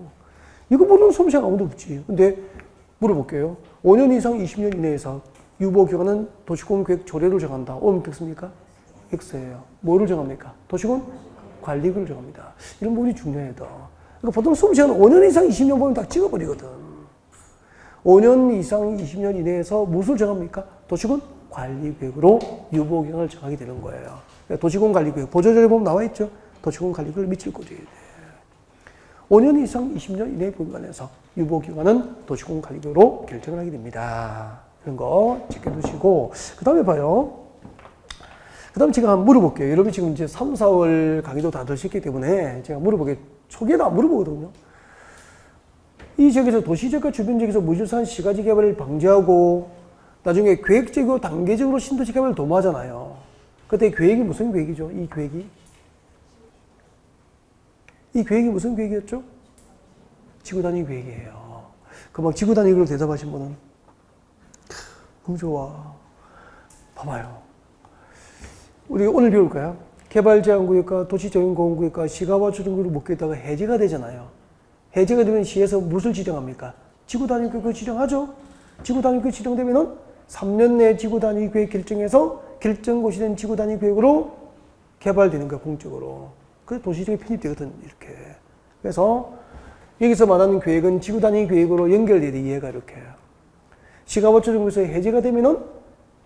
이거 모르는 수험생 아무도 없지. 근데 물어볼게요. 5년 이상 20년 이내에서 유보기간은 도시공계획 조례로 정한다. 오면 X입니까? X예요. 뭐를 정합니까? 도시공 관리구를 정합니다. 이런 부분이 중요해요. 그러니까 보통 수험생은 5년 이상 20년 보면 다 찍어버리거든. 5년 이상 20년 이내에서 무엇을 정합니까? 도시군 관리구역으로 유보기간을 정하게 되는 거예요. 그러니까 도시군 관리구역. 보조자료에 보면 나와 있죠. 도시군 관리구역을 미칠 거죠. 5년 이상 20년 이내 구간에서 유보기간은 도시군 관리구역으로 결정을 하게 됩니다. 이런 거 지켜두시고, 그 다음에 봐요. 그 다음에 제가 한번 물어볼게요. 여러분이 지금 이제 3, 4월 강의도 다 드셨기 때문에 제가 초기에도 안 물어보거든요. 이 지역에서 도시지역과 주변 지역에서 무질서한 시가지 개발을 방지하고 나중에 계획적이고 단계적으로 신도시 개발을 도모하잖아요. 그때 계획이 무슨 계획이죠? 이 계획이 무슨 계획이었죠? 지구단위 계획이에요. 금방 지구단위로 대답하신 분은 너무 좋아. 봐봐요. 우리 오늘 배울 거야. 개발제한구역과 도시정인공원구역과 시가와 주정구역을 묶여있다가 해제가 되잖아요. 해제가 되면 시에서 무엇을 지정합니까? 지구단위구역을 지정하죠. 지구단위구역이 지정되면은 3년 내에 지구단위구역 결정해서 결정고시 된 지구단위구역으로 개발되는 거야, 공적으로. 그래서 도시적에 편입되거든, 이렇게. 그래서 여기서 말하는 계획은 지구단위구역으로 연결돼야 돼, 이해가 이렇게. 시가와주정구역에서 해제가 되면은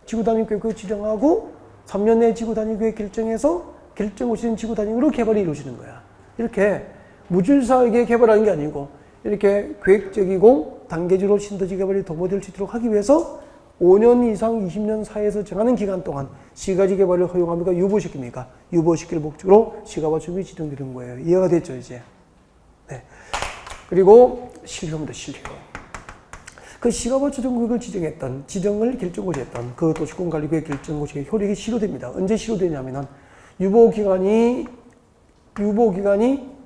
지구단위구역을 지정하고 3년 내에 지구단위구역 결정해서 결정고시 된 지구단위구역으로 개발이 이루어지는 거야. 이렇게 무질서하게 개발하는 게 아니고 이렇게 계획적이고 단계적으로 신도시 개발이 도모될 수 있도록 하기 위해서 5년 이상 20년 사이에서 정하는 기간 동안 시가지 개발을 허용합니까? 유보시킵니까? 유보시킬 목적으로 시가와 주민이 지정되는 거예요. 이해가 됐죠, 이제? 네. 그리고 실효입니다, 실효. 그 시가와 주정구역을 지정을 결정고시 했던 그 도시공관리구역 결정고시의 효력이 실효됩니다. 언제 실효되냐면은 유보기간이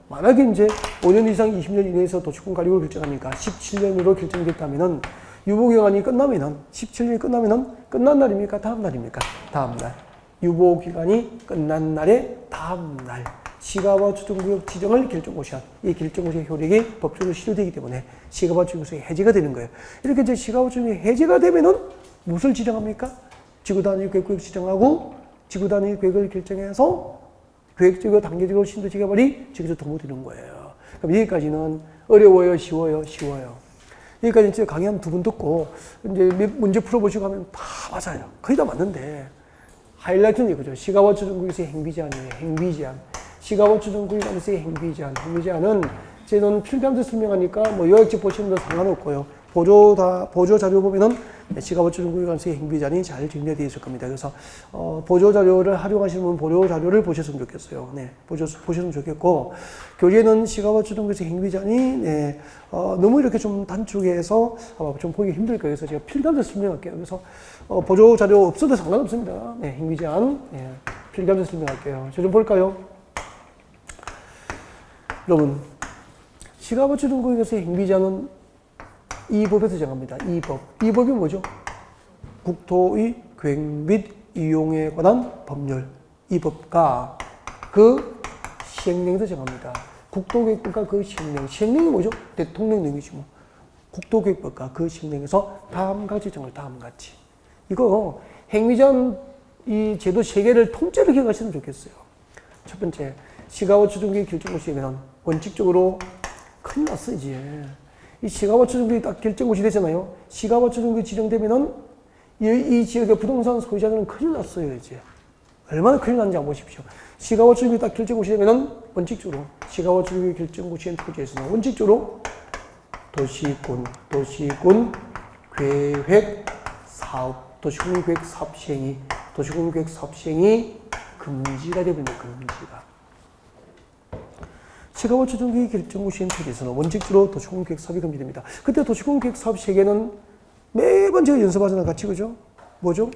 만약에 이제 5년 이상 20년 이내에서 도시공관리구역을 결정하니까 17년으로 결정됐다면은 유보기간이 끝나면은 17년이 끝나면은 끝난 날입니까? 다음 날입니까? 다음 날. 유보기간이 끝난 날의 다음 날. 시가와 주정구역 지정을 결정고시한 이 결정고시의 효력이 법적으로 실효되기 때문에 시가와 주정구역이 해제가 되는 거예요. 이렇게 이제 시가와 주정구역이 해제가 되면은 무엇을 지정합니까? 지구단위 계획을 지정하고 지구단위 계획을 결정해서 계획적이고 단계적으로 신도시 개발이 저기서 도모되는 거예요. 그럼 여기까지는 어려워요, 쉬워요? 쉬워요. 여기까지 이제 강의 한 2분 듣고 이제 문제 풀어보시고 하면 다 맞아요. 거의 다 맞는데 하이라이트는 이거죠. 시가와 주정구역에서의 행비제한이에요. 행비제한. 시가와 주정구역 안에서의 행비제한. 행비제한은 저는 필기하면서 설명하니까 뭐 요약집 보시면 상관없고요. 보조 자료 보면은 시가와 주정구역 안에서의 행비제한이 잘 정리되어 있을 겁니다. 그래서 보조 자료를 활용하시는 분은 보조 자료를 보셨으면 좋겠어요. 네, 보셨으면 좋겠고 교재는 시가와 주정구역에서의 행비제한이 네, 너무 이렇게 좀 단축해서 좀 보기 힘들 거예요. 그래서 제가 필기하면서 설명할게요. 그래서 보조 자료 없어도 상관없습니다. 네, 행비제한 네, 필기하면서 설명할게요. 저 좀 볼까요? 여러분, 시가와 주정구역에서의 행비제한은 이 법에서 정합니다. 이 법. 이 법이 뭐죠? 국토의 계획 및 이용에 관한 법률. 이 법과 그 시행령에서 정합니다. 국토계획법과 그 시행령. 시행령이 뭐죠? 대통령령이지 뭐. 국토계획법과 그 시행령에서 다음과 같이 정을 다음과 같이. 이거 행위제한 이 제도 3개를 통째로 기억하시면 좋겠어요. 첫 번째, 시가와 주정구역 결정고시에는 원칙적으로 큰일 났어, 이제. 이 시가와 주정구역이 딱 결정고시 되잖아요. 시가와 주정구역이 지정되면은 이 지역의 부동산 소유자들은 큰일 났어요, 이제. 얼마나 큰일 났는지 한번 보십시오. 시가와 주정구역이 딱 결정고시 되면은 원칙적으로 시가와 주정구역 결정고시엔 토지에서는 원칙적으로 도시군 계획 사업, 도시군 계획 사업 시행이 금지가 되버립니다, 금지가. 시가와 주정구역 결정고시엔 토지에서는 원칙적으로 도시공 계획 사업이 금지됩니다. 그때 도시공 계획 사업 시행에는 매번 제가 연습하잖아요, 같이, 그죠? 뭐죠?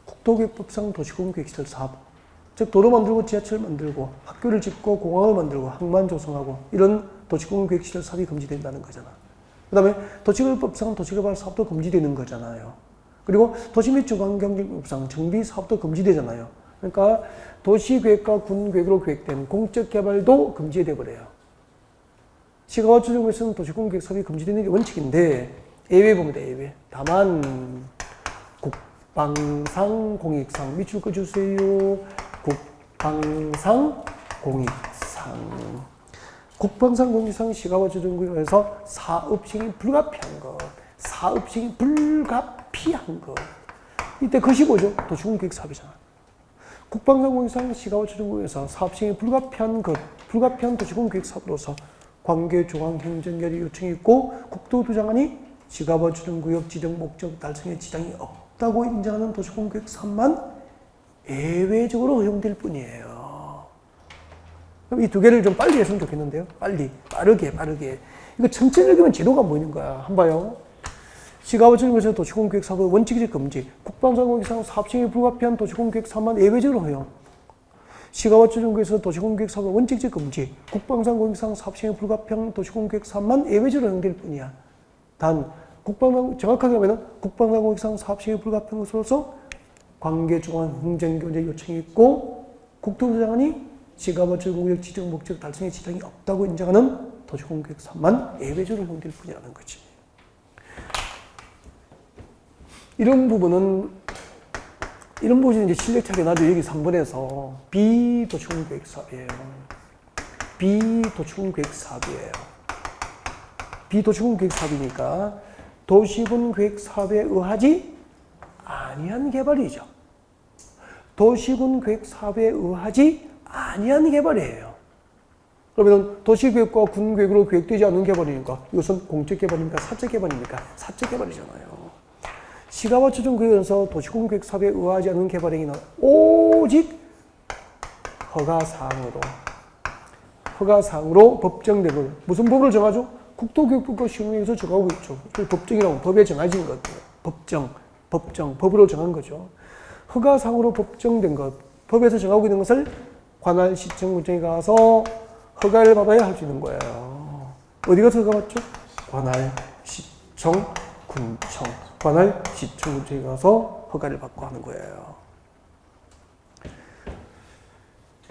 국토계획법상 도시공 계획시설 사업. 즉, 도로 만들고 지하철 만들고 학교를 짓고 공항을 만들고 항만 조성하고 이런 도시공 계획시설 사업이 금지된다는 거잖아. 그 다음에 도시개발법상 도시개발 사업도 금지되는 거잖아요. 그리고 도시 및 중앙경제법상 정비 사업도 금지되잖아요. 그러니까 도시계획과 군계획으로 계획된 공적 개발도 금지돼 버려요. 시가와 주정구역에서는 도시공계획 사업이 금지되는 게 원칙인데 예외 봅니다, 예외. 다만 국방상 공익상 밑줄 그어주세요. 국방상 공익상 시가와 주정구역에서 사업 시행이 불가피한 것. 이때 그것이 뭐죠? 도시공계획 사업이잖아. 국방상공상 시가와 주정구역에서 사업 시행이 불가피한 도시공계획 사업으로서 관계중앙행정결의 요청이 있고 국토부 장관이 시가와 주정구역 지정 목적 달성에 지장이 없다고 인정하는 도시공계획 사업만 예외적으로 허용될 뿐이에요. 그럼 이 2개를 좀 빨리 했으면 좋겠는데요. 빠르게. 이거 천천히 읽으면 제도가 안 보이는 거야. 한번 봐요. 시가버처중에서 도시공계획 사업의 원칙적 금지, 국방상공기상 사업 시행에 불가피한 도시공계획 사업만 예외적으로 허용. 시가버처중에서 도시공계획 사업의 원칙적 금지, 국방상공기상 사업 시행에 불가피한 도시공계획 사업만 예외적으로 허용될 뿐이야. 단 정확하게 하면은 국방상공기상 사업 시행에 불가피한 것으로서 관계중앙 행정교제 요청이 있고 국토부 장관이 시가버처공계획 지정 목적 달성에 지장이 없다고 인정하는 도시공계획 사업만 예외적으로 허용될 뿐이라는 거지. 이런 부분이 이제 실력차게 나도 여기 3번에서 비도시공계획 사업이에요. 비도시공계획 사업이에요. 비도시공계획 사업이니까 도시군계획 사업에 의하지 아니한 개발이죠. 도시군계획 사업에 의하지 아니한 개발이에요. 그러면 도시계획과 군계획으로 계획되지 않은 개발이니까 이것은 공적개발입니까? 사적개발입니까? 사적개발이잖아요. 시가버처중계획에서 도시공계획 사업에 의하지 않은 개발행위는 오직 허가사항으로 법정된 것. 무슨 법을 정하죠? 국토교육부가 시행령에서 정하고 있죠. 법정이라고 법에 정해진 것들. 법으로 정한 거죠. 허가사항으로 법정된 것, 법에서 정하고 있는 것을 관할시청구청에 가서 허가를 받아야 할 수 있는 거예요. 어디 가서 허가 받죠? 관할시청구청. 관할시청구청에 가서 허가를 받고 하는 거예요.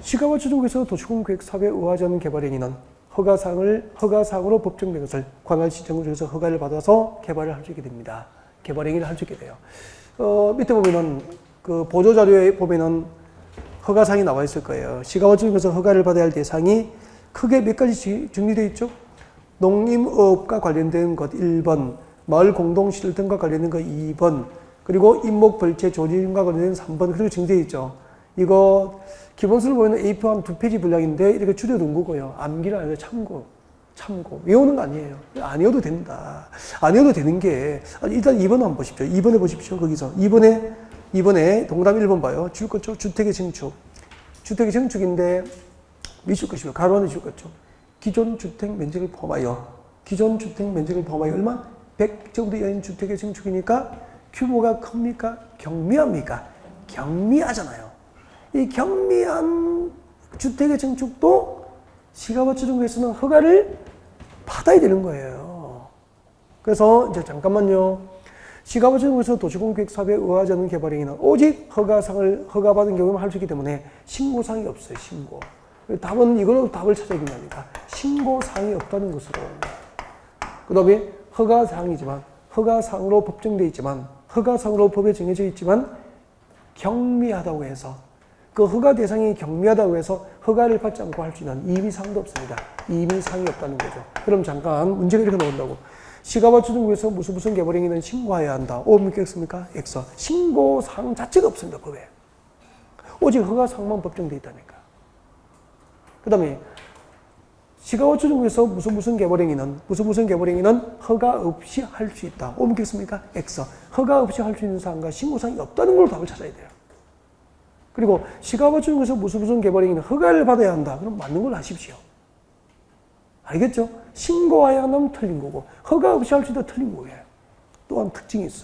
시가버처중에서 도시공계획 사업에 의하지 않은 개발행위는 허가사항으로 법정된 것을 관할시청구청에서 허가를 받아서 개발을 할 수 있게 됩니다. 개발행위를 할 수 있게 돼요. 밑에 보면은 그 보조자료에 보면은 허가사항이 나와 있을 거예요. 시가버처중에서 허가를 받아야 할 대상이 크게 몇 가지 정리되어 있죠? 농림업과 관련된 것 1번, 마을 공동시설 등과 관련된 것 2번, 그리고 임목벌채 조짐과 관련된 3번, 그리고 정리되어 있죠. 이거 기본서를 보면 A4 한 2페이지 분량인데 이렇게 줄여둔 거고요. 암기를 아니라 참고. 외우는 거 아니에요. 안 외워도 된다. 안 외워도 되는 게 일단 2번 한번 보십시오. 2번에 보십시오. 거기서 2번에 동그라미 1번 봐요. 줄 거죠. 주택의 증축. 주택의 증축인데 미줄 것이고 가로 안에 줄 거죠. 기존 주택 면적을 포함하여 얼마? 100제곱미터 이하인 주택의 증축이니까 규모가 큽니까? 경미합니까? 경미하잖아요. 이 경미한 주택의 증축도 시가버처중에서는 허가를 받아야 되는 거예요. 그래서 이제 잠깐만요. 시가버처중에서 도시공계획 사업에 의하지 않는 개발행위는 오직 허가상을 허가받은 경우에만 할 수 있기 때문에 신고사항이 없어요. 신고. 답은 이걸로 답을 찾아야 됩니다. 신고사항이 없다는 것으로. 그 다음에 허가사항으로 법정되어 있지만 허가사항으로 법에 정해져 있지만 경미하다고 해서 그 허가 대상이 경미하다고 해서 허가를 받지 않고 할 수 있는 임의사항도 없습니다. 임의사항이 없다는 거죠. 그럼 잠깐 문제가 이렇게 나온다고. 시가버처중에서 무슨 개발행위는 신고해야 한다. O 묻겠습니까? X. 신고사항 자체가 없습니다. 법에. 오직 허가사항만 법정되어 있다니까. 그 다음에 시가버처중에서 무슨 개발행위는 허가 없이 할 수 있다. O 묻겠습니까? X. 허가 없이 할 수 있는 사항과 신고사항이 없다는 걸로 답을 찾아야 돼요. 그리고 시가버처중에서 무슨 개발행위는 허가를 받아야 한다. 그럼 맞는 걸 하십시오. 알겠죠? 신고해야 하면 틀린 거고 허가 없이 할 수 있다 틀린 거예요. 또한 특징이 있어요.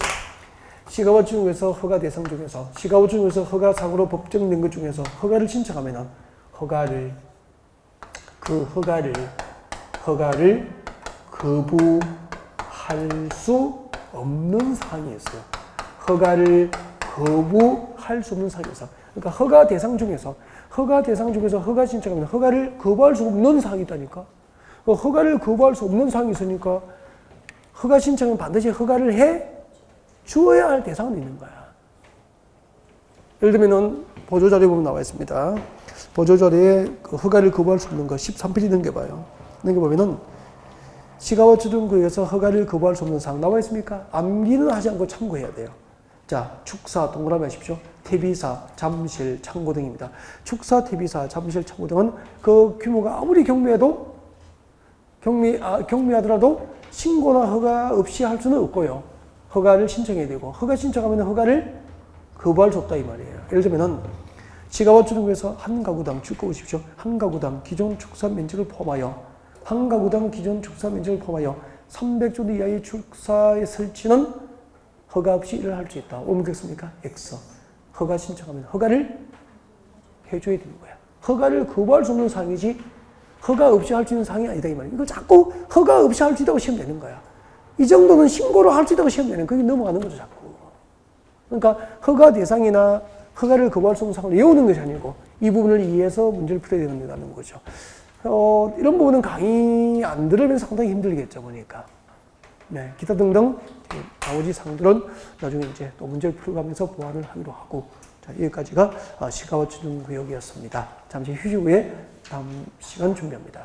시가버처중에서 허가 대상 중에서 시가버처중에서 허가상으로 법정된 것 중에서 허가를 신청하면은 허가를 거부할 수 없는 사항이 있어요. 허가를 거부할 수 없는 사항이 있어요. 그러니까 허가 대상 중에서 허가 신청하면 허가를 거부할 수 없는 사항이 있다니까. 허가를 거부할 수 없는 사항이 있으니까 허가 신청은 반드시 허가를 해 주어야 할 대상은 있는 거야. 예를 들면은 보조자료에 보면 나와 있습니다. 보조자료에 허가를 거부할 수 없는 거 13페이지 넘겨봐요. 넘겨보면은 시가버처중에서 허가를 거부할 수 없는 사항 나와 있습니까? 암기는 하지 않고 참고해야 돼요. 자, 축사 동그라미 하십시오. 퇴비사, 잠실, 창고 등입니다. 축사, 퇴비사, 잠실, 창고 등은 그 규모가 아무리 경미하더라도 신고나 허가 없이 할 수는 없고요. 허가를 신청해야 되고 허가 신청하면 허가를 거부할 수 없다 이 말이에요. 예를 들면은 시가버처중에서 한 가구당 줄 거 보십시오. 한 가구당 기존 축사 면적을 포함하여 한 가구당 기존 축사 면적을 포함하여 300제곱미터 이하의 축사의 설치는 허가 없이 일을 할 수 있다. 옮겼습니까? X. 허가 신청하면 허가를 해줘야 되는 거야. 허가를 거부할 수 없는 사항이지 허가 없이 할 수 있는 사항이 아니다 이 말이야. 이거 자꾸 허가 없이 할 수 있다고 시험 내는 거야. 이 정도는 신고를 할 수 있다고 시험 내는 거기 넘어가는 거죠 자꾸. 그러니까 허가 대상이나 허가를 거부할 수 없는 사항을 외우는 것이 아니고 이 부분을 이해해서 문제를 풀어야 된다는 거죠. 이런 부분은 강의 안 들으면 상당히 힘들겠죠 보니까. 네, 기타 등등 나머지 사항들은 나중에 이제 또 문제를 풀어가면서 보완을 하기로 하고. 자, 여기까지가 시가와 추정 구역이었습니다. 잠시 휴식 후에 다음 시간 준비합니다.